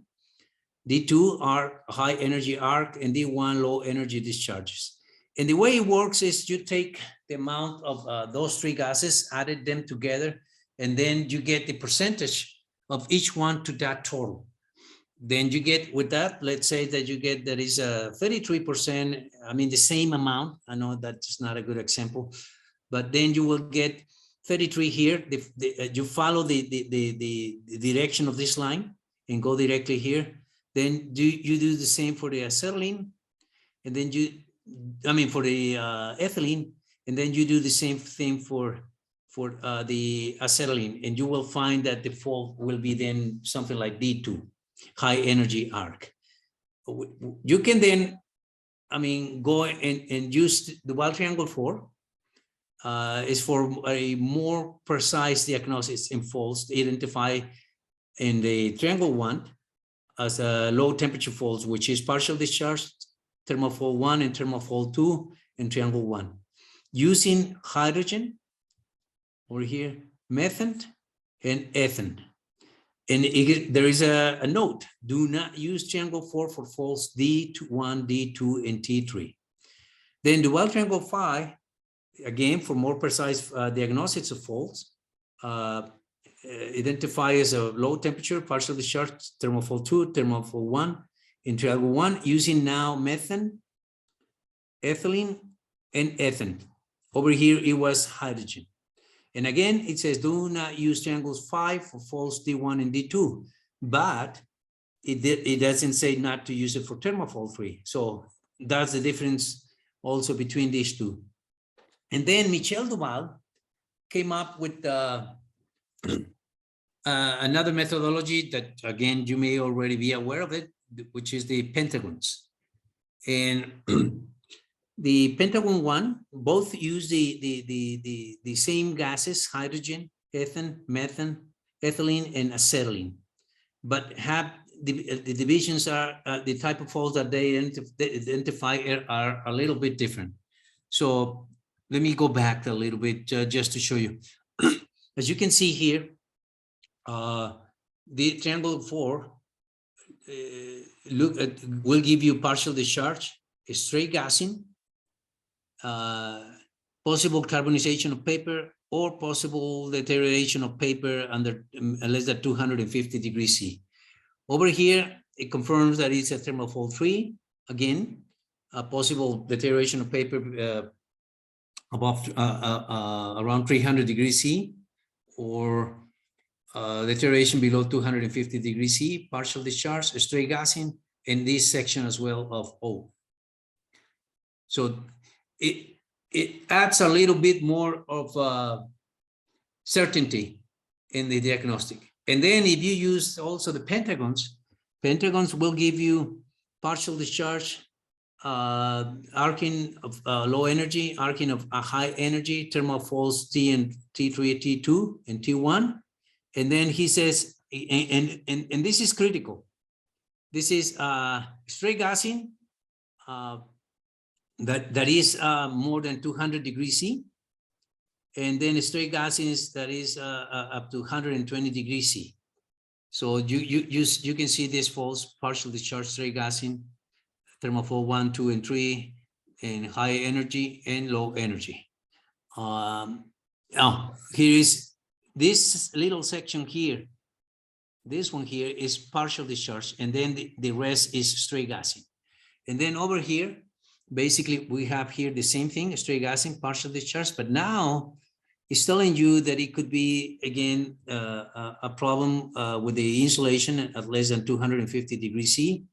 D2 are high energy arc, and D1 low energy discharges. And the way it works is you take the amount of those 3 gases, added them together, and then you get the percentage of each one to that total. Then you get with that, let's say that you get that is a 33%, I mean, the same amount. I know that's not a good example, but then you will get 33 here. You follow the direction of this line and go directly here. Then you do the same for the acetylene, and then for the ethylene, and then you do the same thing for the acetylene, and you will find that the fault will be then something like D2, high energy arc. You can then, go and use the Duval triangle 4. Is for a more precise diagnosis in faults identify in the triangle 1 as a low temperature faults, which is partial discharge, thermal fault 1 and thermal fault 2 in triangle 1. Using hydrogen over here, methane and ethane. And there is a note, do not use triangle 4 for faults D1, D2, and T3. Then Duval triangle 5, again, for more precise diagnosis of faults, identify as a low temperature, partial discharge, thermal fault 2, thermal fault 1, in triangle 1, using now methane, ethylene, and ethane. Over here, it was hydrogen. And again, it says do not use triangles 5 for faults D1 and D2, but it doesn't say not to use it for thermal fault 3. So that's the difference also between these two. And then Michel Duval came up with another methodology that, again, you may already be aware of it, which is the pentagons. And the pentagon 1, both use the same gases, hydrogen, ethane, methane, ethylene, and acetylene, but have the divisions are, the type of faults that they identify are a little bit different. So let me go back a little bit just to show you. As you can see here, the triangle 4 will give you partial discharge, straight gassing, possible carbonization of paper, or possible deterioration of paper under less than 250 degrees C. Over here, it confirms that it's a thermal fault 3. Again, a possible deterioration of paper above around 300 degrees C, or deterioration below 250 degrees C, partial discharge, straight gassing, in this section as well of O. So it adds a little bit more of certainty in the diagnostic. And then if you use also the pentagons will give you partial discharge, arcing of low energy, arcing of a high energy, thermal faults T and T3, T2, and T1. And then he says, and this is critical. This is straight gassing that is more than 200 degrees C. And then straight gassing that is up to 120 degrees C. So you can see this faults, partial discharge, straight gassing, thermal fault 1, 2, and 3, and high energy and low energy. Now, here is this little section here. This one here is partial discharge, and then the rest is straight gassing. And then over here, basically, we have here the same thing, straight gassing, partial discharge, but now it's telling you that it could be, again, a problem with the insulation at less than 250 degrees C,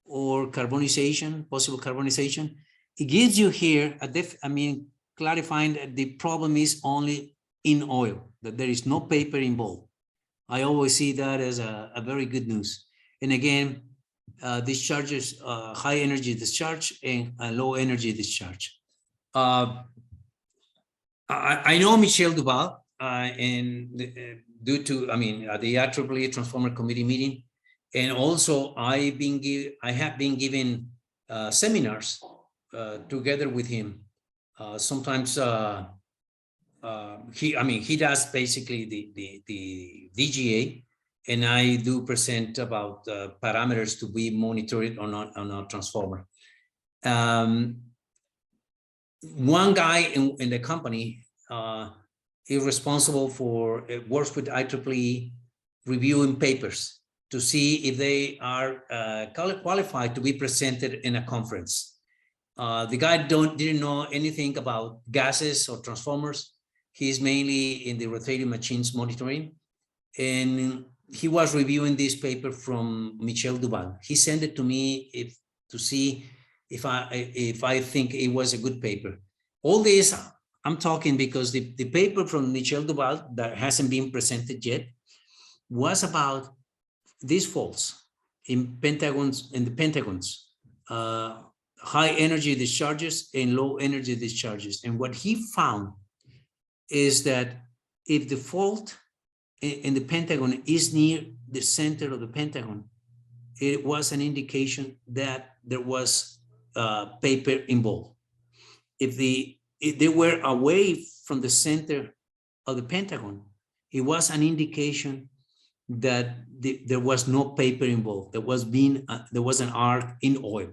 or carbonization, possible carbonization. It gives you here, clarifying that the problem is only in oil, that there is no paper involved. I always see that as a very good news. And again, discharges, high energy discharge and low energy discharge. I know Michel Duval, and due to, the IEEE Transformer Committee meeting, and also I have been given seminars together with him. Sometimes he does basically the DGA, and I do present about parameters to be monitored on a transformer. One guy in the company, is responsible for works with IEEE reviewing papers to see if they are qualified to be presented in a conference. The guy didn't know anything about gases or transformers. He's mainly in the rotating machines monitoring. And he was reviewing this paper from Michel Duval. He sent it to me to see if I think it was a good paper. All this I'm talking because the paper from Michel Duval that hasn't been presented yet was about these faults in the pentagons, high energy discharges and low energy discharges. And what he found is that if the fault in the pentagon is near the center of the pentagon, it was an indication that there was paper involved. If they were away from the center of the pentagon, it was an indication that there was no paper involved. There was an arc in oil.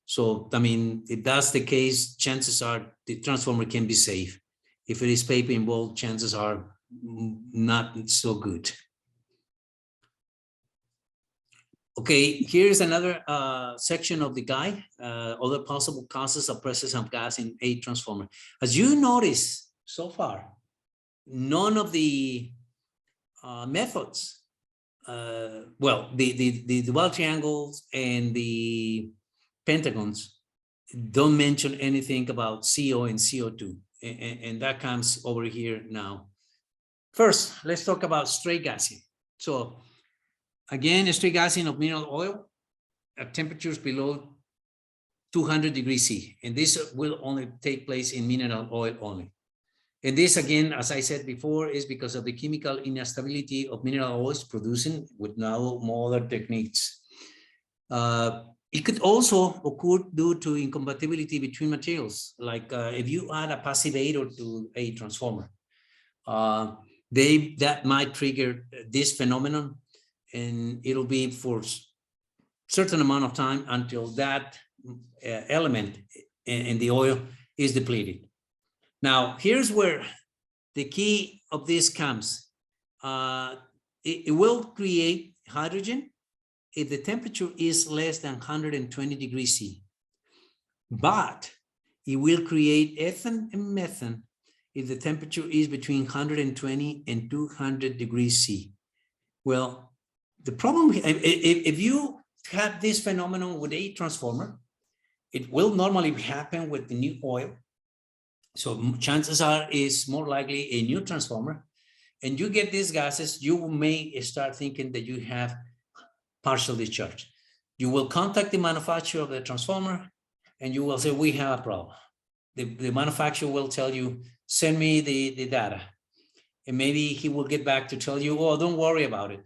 So, I mean, if that's the case, chances are the transformer can be safe. If it is paper involved, chances are not so good. Okay, here's another section of the guide, other possible causes of presence of gas in a transformer. As you notice so far, none of the methods, well, the dual triangles and the pentagons don't mention anything about CO and CO2, and that comes over here now. First, let's talk about straight gassing. So again, straight gassing of mineral oil at temperatures below 200 degrees C, and this will only take place in mineral oil only. And this, again, as I said before, is because of the chemical instability of mineral oils producing with now modern techniques. It could also occur due to incompatibility between materials, like if you add a passivator to a transformer, that might trigger this phenomenon, and it'll be for a certain amount of time until that element in the oil is depleted. Now, here's where the key of this comes. It will create hydrogen if the temperature is less than 120 degrees C, but it will create ethane and methane if the temperature is between 120 and 200 degrees C. Well, the problem, if you have this phenomenon with a transformer, it will normally happen with the new oil. So chances are is more likely a new transformer, and you get these gases, you may start thinking that you have partial discharge. You will contact the manufacturer of the transformer and you will say, we have a problem. The manufacturer will tell you, send me the data. And maybe he will get back to tell you, oh, don't worry about it.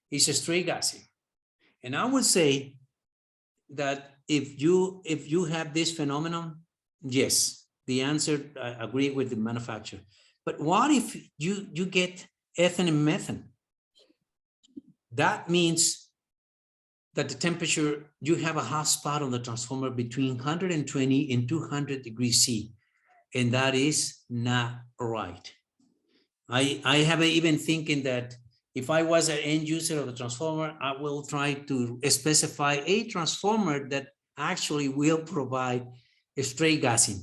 It's a straight gassing. And I would say that if you have this phenomenon, yes, the answer, I agree with the manufacturer. But what if you get ethane and methane? That means that the temperature, you have a hot spot on the transformer between 120 and 200 degrees C, and that is not right. I have even thinking that if I was an end user of the transformer, I will try to specify a transformer that actually will provide a straight gassing.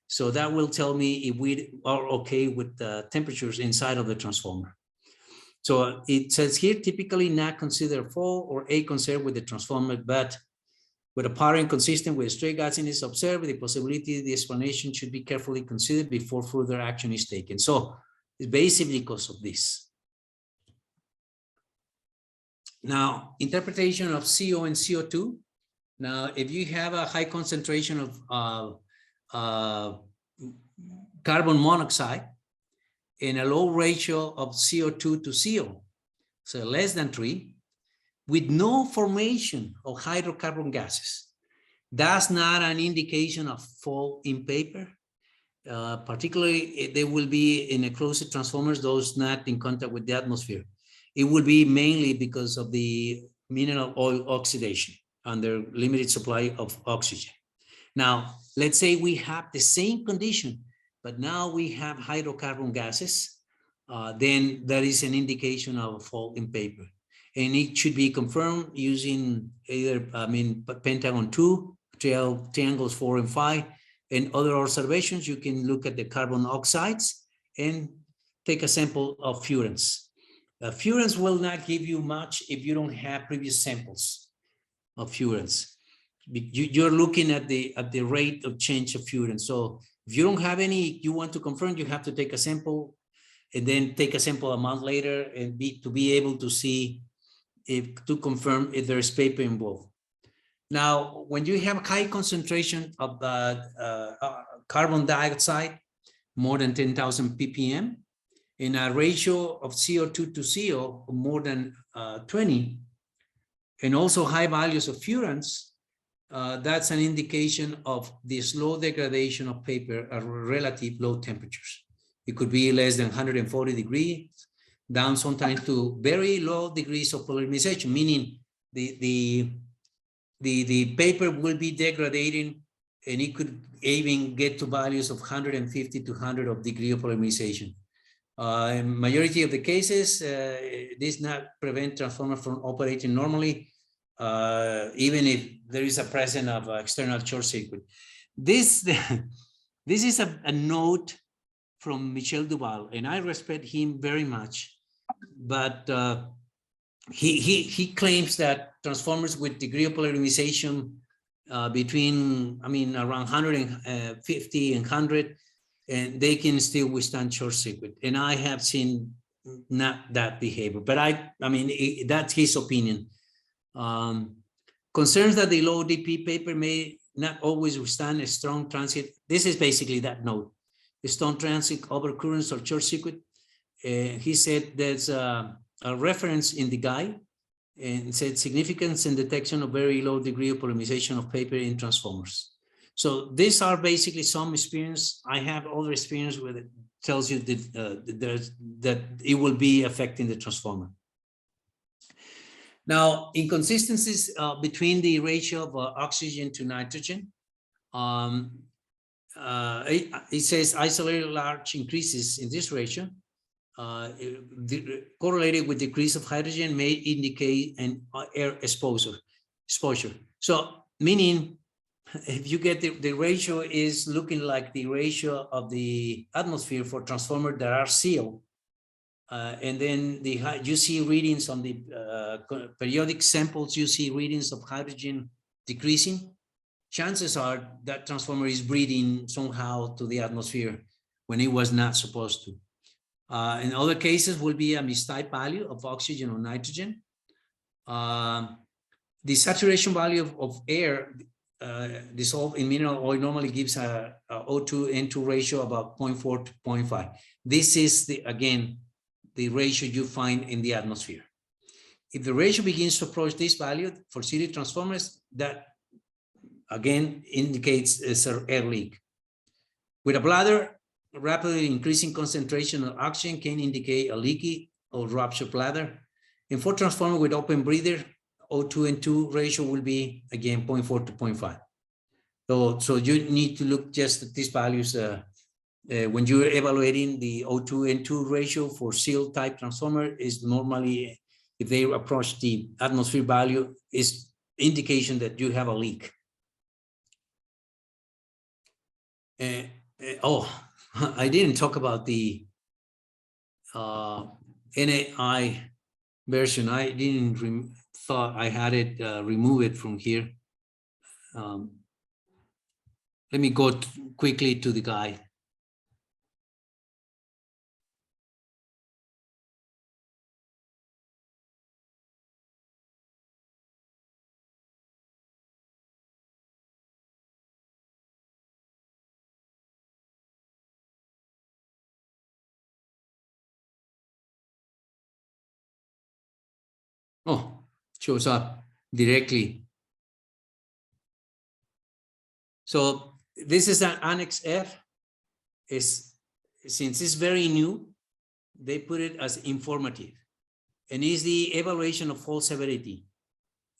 So that will tell me if we are okay with the temperatures inside of the transformer. So it says here, typically not consider full or a concern with the transformer, but with a pattern consistent with straight gassing is observed, the possibility the explanation should be carefully considered before further action is taken. So it's basically because of this. Now, interpretation of CO and CO2. Now, if you have a high concentration of carbon monoxide, in a low ratio of CO2 to CO, so less than 3, with no formation of hydrocarbon gases, that's not an indication of fall in paper. Particularly, they will be in enclosed transformers, those not in contact with the atmosphere. It will be mainly because of the mineral oil oxidation and their limited supply of oxygen. Now, let's say we have the same condition, but now we have hydrocarbon gases. then that is an indication of a fault in paper. And it should be confirmed using either, Pentagon 2, triangles 4 and 5, and other observations. You can look at the carbon oxides and take a sample of furans. Furans will not give you much if you don't have previous samples of furans. You're looking at the rate of change of furans. So if you don't have any, you want to confirm, you have to take a sample and then take a sample a month later and to be able to see to confirm if there is paper involved. Now, when you have high concentration of carbon dioxide, more than 10,000 ppm, in a ratio of CO2 to CO of more than 20, and also high values of furans, that's an indication of the slow degradation of paper at relative low temperatures. It could be less than 140 degrees, down sometimes to very low degrees of polymerization, meaning the paper will be degrading, and it could even get to values of 150 to 100 of degree of polymerization. In majority of the cases, this not prevent transformer from operating normally, even if there is a presence of external short circuit. This is a note from Michel Duval, and I respect him very much, but he claims that transformers with degree of polymerization between, around 150 and 100, and they can still withstand short circuit. And I have seen not that behavior, but that's his opinion. Concerns that the low DP paper may not always withstand a strong transit. This is basically that note. A strong transit over currents or short circuit. He said there's a reference in the guide and said significance in detection of very low degree of polymerization of paper in transformers. So these are basically some experience. I have other experience with it, tells you that, that it will be affecting the transformer. Now, inconsistencies between the ratio of oxygen to nitrogen. It says isolated large increases in this ratio correlated with decrease of hydrogen may indicate an air exposure. So meaning if you get the ratio is looking like the ratio of the atmosphere for transformers that are sealed, and then you see readings on the periodic samples, you see readings of hydrogen decreasing, chances are that transformer is breathing somehow to the atmosphere when it was not supposed to. In other cases will be a mistype value of oxygen or nitrogen. The saturation value of air dissolved in mineral oil normally gives a O2N2 ratio about 0.4 to 0.5. This is again the ratio you find in the atmosphere. If the ratio begins to approach this value for city transformers, that again indicates an air leak. With a bladder, rapidly increasing concentration of oxygen can indicate a leaky or ruptured bladder. And for transformer with open breather, O2N2 ratio will be again 0.4 to 0.5. So you need to look just at these values when you're evaluating the O2N2 ratio for sealed type transformer. Is normally, if they approach the atmosphere value, is indication that you have a leak. I didn't talk about the NAI version. I didn't thought I had it remove it from here. Let me go quickly to the guide. Oh, shows up directly. So this is an Annex F. Since it's very new, they put it as informative, and is the evaluation of fault severity.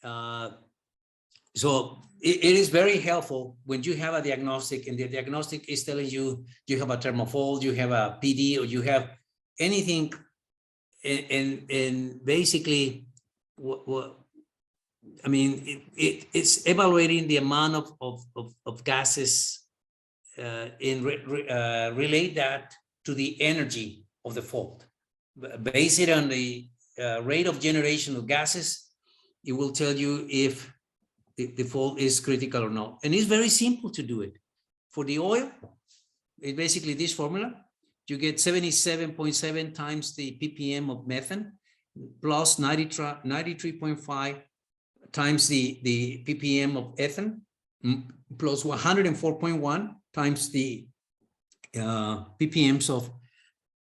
So it is very helpful when you have a diagnostic, and the diagnostic is telling you you have a thermofault, you have a PD, or you have anything, and basically, what I mean, it's evaluating the amount of gases and relate that to the energy of the fault. Base it on the rate of generation of gases. It will tell you if the fault is critical or not. And it's very simple to do it. For the oil, it's basically this formula. You get 77.7 times the ppm of methane plus 93.5 times the ppm of ethane plus 104.1 times the ppms of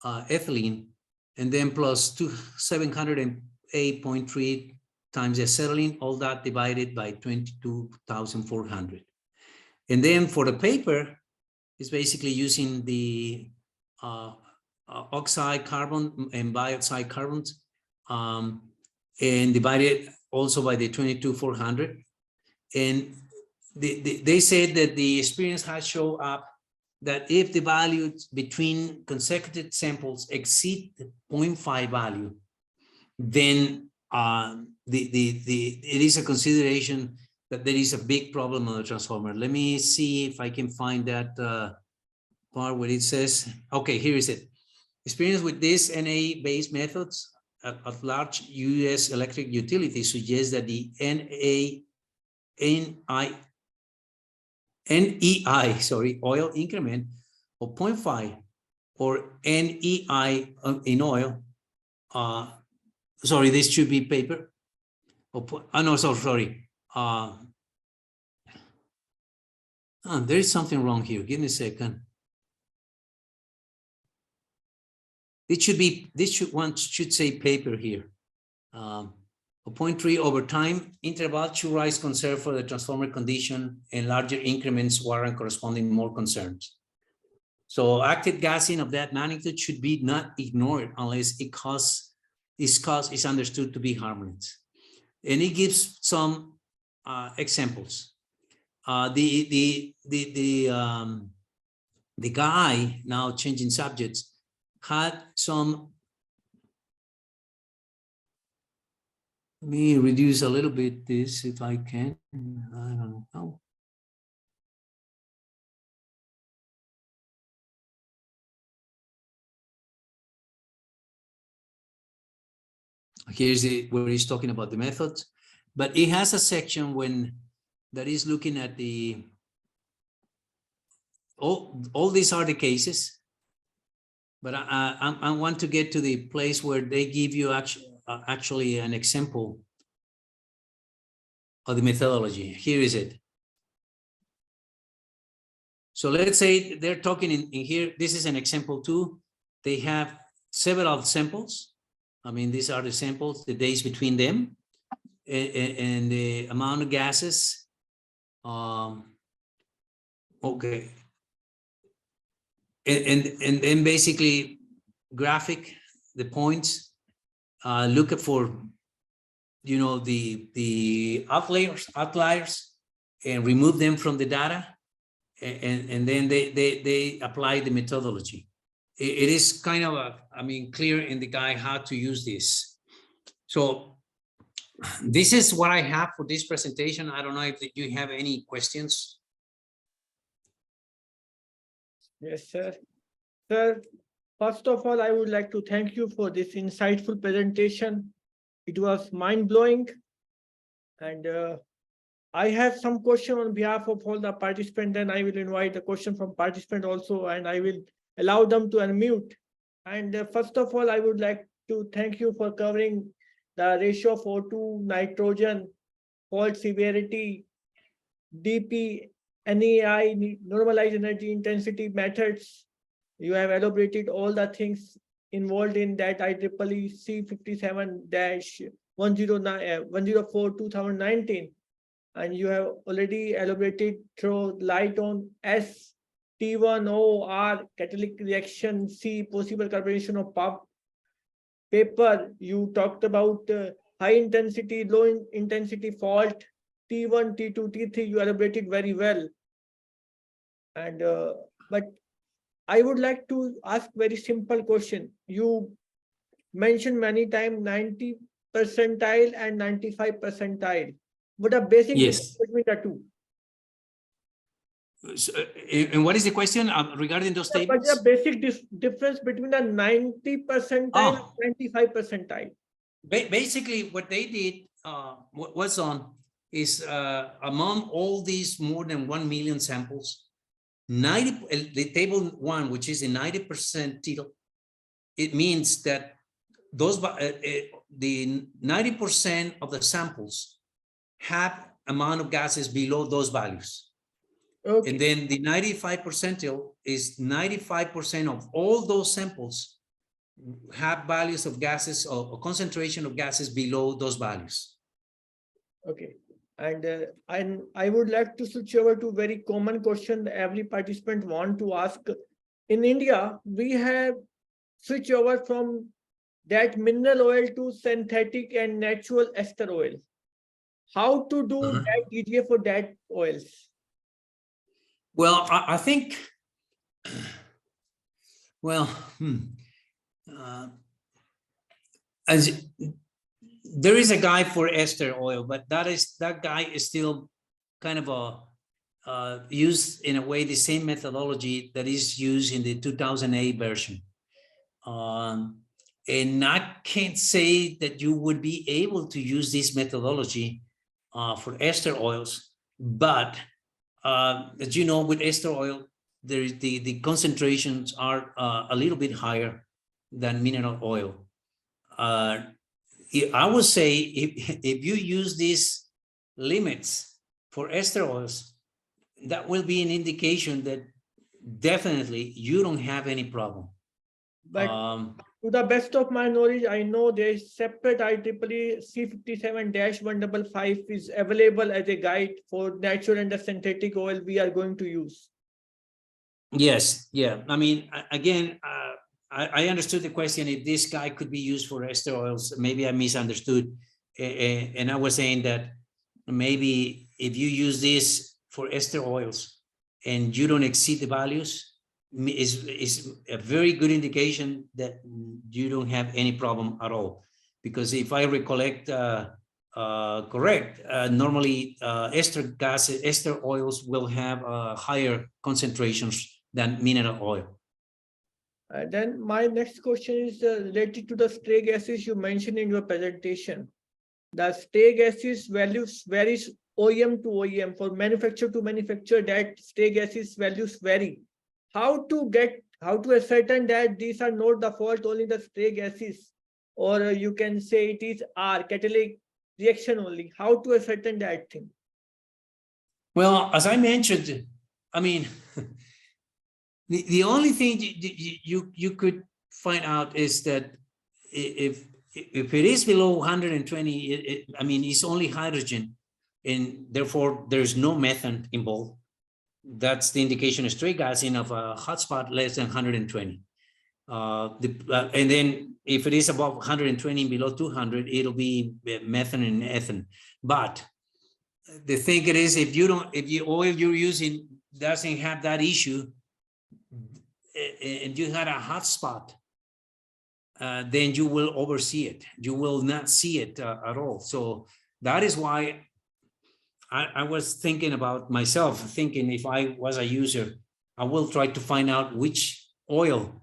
ethylene, and then plus 708.3 times the acetylene, all that divided by 22,400. And then for the paper, it's basically using the oxide carbon and bioxide carbons, and divided also by the 22,400. And they said that the experience has shown up that if the values between consecutive samples exceed the 0.5 value, then it is a consideration that there is a big problem on the transformer. Let me see if I can find that part where it says, okay, here is it. Experience with these NA-based methods at large US electric utilities suggests that the NEI oil increment of 0.5 or NEI in oil, sorry, this should be paper. No, sorry. There is something wrong here. Give me a second. It should be, one should say paper here. 0.3 over time, interval should rise concern for the transformer condition, and larger increments warrant corresponding more concerns. So active gassing of that magnitude should be not ignored unless its cause is understood to be harmless. And it gives some examples. The guy, now changing subjects, had some. Let me reduce a little bit this if I can. I don't know. Here's where he's talking about the methods, but it has a section that is looking at the all these are the cases, but I want to get to the place where they give you actually an example of the methodology. Here is it. So let's say they're talking in here. This is an example too. They have several samples. I mean, these are the samples, the days between them, and the amount of gases. Okay. And then basically graphic the points, look for, you know, the outliers and remove them from the data. And then they apply the methodology. It is kind of clear in the guide how to use this. So this is what I have for this presentation. I don't know if you have any questions. Yes, sir. Sir, first of all, I would like to thank you for this insightful presentation. It was mind-blowing. And I have some question on behalf of all the participants, and I will invite a question from participant also, and I will allow them to unmute. And first of all, I would like to thank you for covering the ratio of O2, nitrogen, fault severity, DP, NEI, normalized energy intensity methods. You have elaborated all the things involved in that IEEE C57-104/2019. And you have already elaborated through light on S, T1OR, catalytic reaction, C, possible carbonation of paper. You talked about high intensity, low intensity fault, T1, T2, T3, you elaborated very well. And but I would like to ask very simple question. You mentioned many times 90 percentile and 95 percentile. What a basic Yes. difference between the two? So, and what is the question regarding those Yeah, but tables? the basic difference between the 90 percentile Oh. and 95 percentile. Basically, what they did was on is among all these more than 1 million samples, 90 the table 1, which is the 90 percentile, it means that those the 90% of the samples have amount of gases below those values. Okay. And then the 95 percentile is 95% of all those samples have values of gases or concentration of gases below those values. Okay. And I would like to switch over to very common question that every participant want to ask. In India, we have switched over from that mineral oil to synthetic and natural ester oil. How to do that DGA for that oils? Well, I think, well, as there is a guy for ester oil, but that guy is still kind of a used in a way the same methodology that is used in the 2008 version. And I can't say that you would be able to use this methodology for ester oils, but as you know, with ester oil, the concentrations are a little bit higher than mineral oil. I would say if you use these limits for ester oils, that will be an indication that definitely you don't have any problem. But to the best of my knowledge, I know there's separate IEEE C57-155 is available as a guide for natural and the synthetic oil we are going to use. Yes, yeah. I mean, again, I understood the question. If this guy could be used for ester oils, maybe I misunderstood. And I was saying that maybe if you use this for ester oils and you don't exceed the values, is a very good indication that you don't have any problem at all. Because if I recollect correct, normally ester oils will have higher concentrations than mineral oil. Then my next question is related to the stray gases you mentioned in your presentation. The stray gases values varies OEM to OEM. For manufacturer to manufacturer, that stray gases values vary. How to ascertain that these are not the fault, only the stray gases, or you can say it is R, catalytic reaction only. How to ascertain that thing? Well, as I mentioned, I mean, the only thing you could find out is that if it is below 120, I mean, it's only hydrogen, and therefore there's no methane involved. That's the indication of stray gassing of a hotspot less than 120. And then if it is above 120 below 200, it'll be methane and ethane. But the thing it is, if the oil you're using doesn't have that issue, and you had a hotspot, then you will oversee it. You will not see it at all. So that is why I was thinking about myself, thinking if I was a user, I will try to find out which oil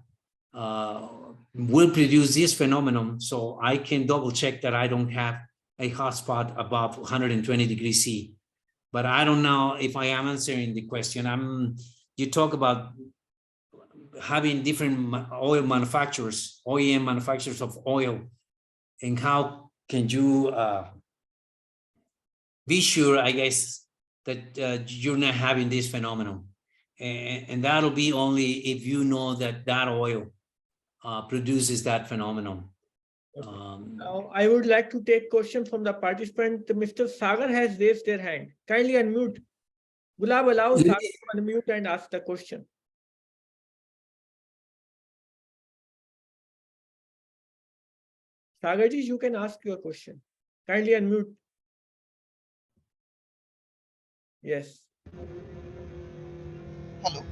will produce this phenomenon, so I can double check that I don't have a hotspot above 120 degrees C. But I don't know if I am answering the question. You talk about having different oil manufacturers, OEM manufacturers of oil, and how can you be sure, I guess, that you're not having this phenomenon. And that'll be only if you know that that oil produces that phenomenon. Now, I would like to take question from the participant. Mr. Sagar has raised their hand. Kindly unmute. Gulab, allow Sagar to unmute and ask the question. Sagarji, you can ask your question. Kindly unmute. Yes. Hello.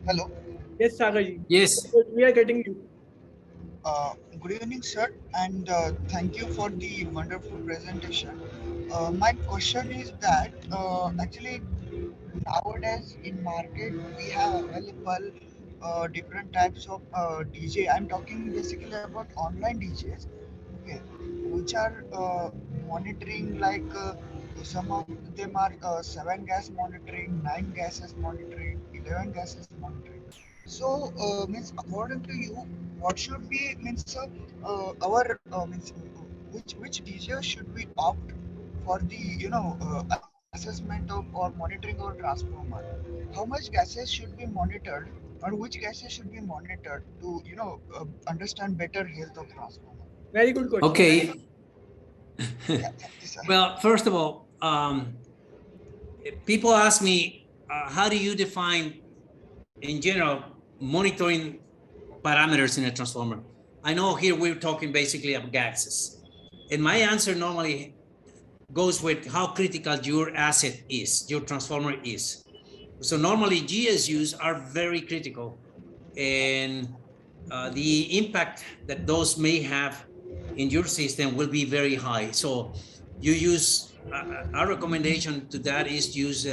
Hello. Yes, Sagarji. Yes. We are getting you. Good evening, sir, and thank you for the wonderful presentation. My question is that actually nowadays in market we have available different types of DJ. I'm talking basically about online DJs, okay, which are monitoring like some of them are 7 gas monitoring, 9 gases monitoring, 11 gases monitoring. So means according to you, what should be means our means which DJ should we opt for the assessment of or monitoring our transformer? How much gases should be monitored, or which gases should be monitored to understand better health of transformer? Very good question. Okay. Yeah, thank you, sir. Well, first of all, people ask me, how do you define, in general, monitoring parameters in a transformer? I know here we're talking basically of gases. And my answer normally goes with how critical your asset is, your transformer is. So normally GSUs are very critical, and the impact that those may have in your system will be very high. So you use, our recommendation to that is to use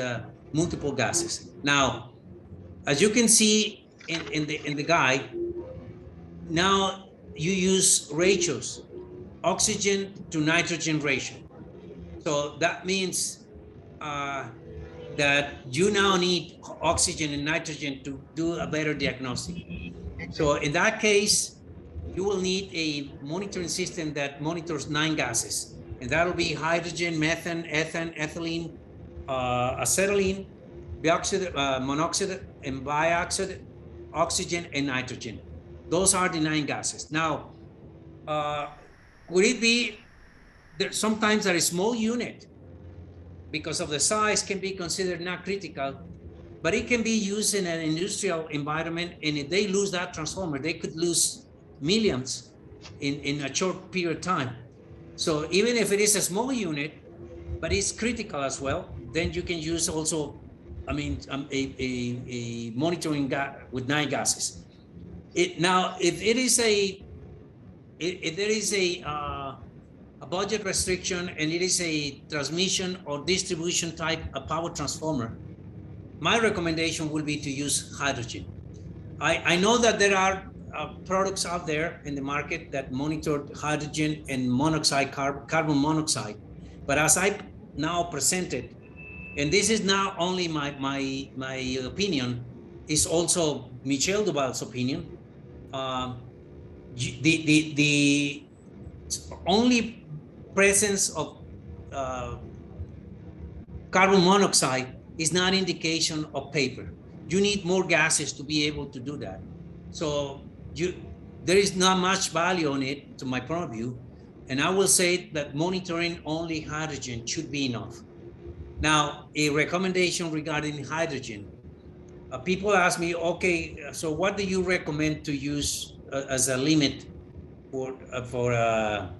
multiple gases. Now, as you can see in the guide, now you use ratios, oxygen to nitrogen ratio. So that means that you now need oxygen and nitrogen to do a better diagnostic. So in that case, you will need a monitoring system that monitors 9 gases, and that'll be hydrogen, methane, ethane, ethylene, acetylene, monoxide, and bioxide, oxygen, and nitrogen. Those are the 9 gases. Now, would it be there? Sometimes a small unit, because of the size, can be considered not critical, but it can be used in an industrial environment. And if they lose that transformer, they could lose millions in a short period of time. So even if it is a small unit, but it's critical as well, then you can use also, I mean, a monitoring with 9 gases. Now, if it is if there is a budget restriction and it is a transmission or distribution type of power transformer, my recommendation will be to use hydrogen. I know that there are products out there in the market that monitor hydrogen and monoxide, carbon monoxide, but as I now presented, and this is not only my opinion, it's also Michel Duval's opinion. The only presence of carbon monoxide is not indication of paper. You need more gases to be able to do that. So there is not much value on it, to my point of view. And I will say that monitoring only hydrogen should be enough. Now, a recommendation regarding hydrogen. People ask me, okay, so what do you recommend to use as a limit for a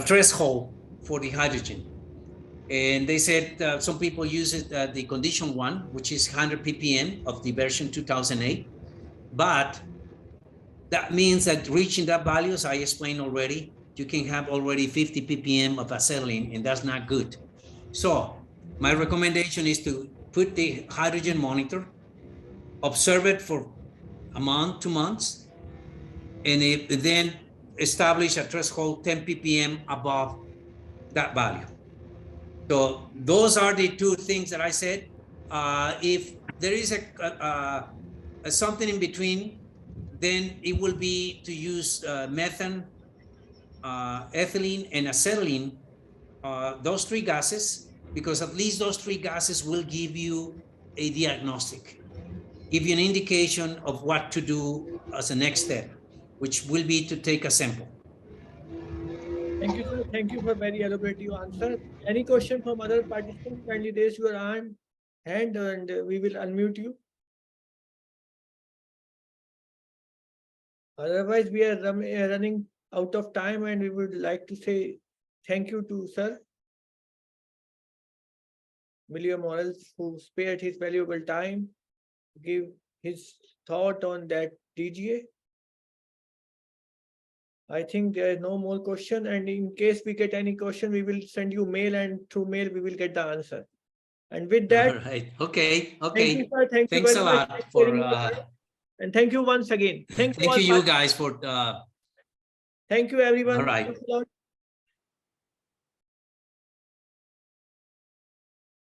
threshold for the hydrogen? And they said some people use it the condition 1, which is 100 ppm of the version 2008. But that means that reaching that value, as I explained already, you can have already 50 ppm of acetylene, and that's not good. So my recommendation is to put the hydrogen monitor, observe it for a month, 2 months, and then establish a threshold 10 ppm above that value. So those are the 2 things that I said. If there is a something in between, then it will be to use methane, ethylene, and acetylene, those 3 gases, because at least those 3 gases will give you a diagnostic, give you an indication of what to do as a next step, which will be to take a sample. Thank you, sir. Thank you for very elaborative answer. Any question from other participants? Kindly raise your hand and we will unmute you. Otherwise, we are running out of time, and we would like to say thank you to Sir Emilio Morales, who spared his valuable time to give his thought on that DGA. I think there is no more question, and in case we get any question, we will send you mail, and through mail we will get the answer. And with that, All right. Okay. thank you, Okay. sir. Thank you Thanks very a much lot for for, sharing your time. And thank you once again. Thank you thank all. you guys for, Thank you, everyone. all right. Thanks a lot.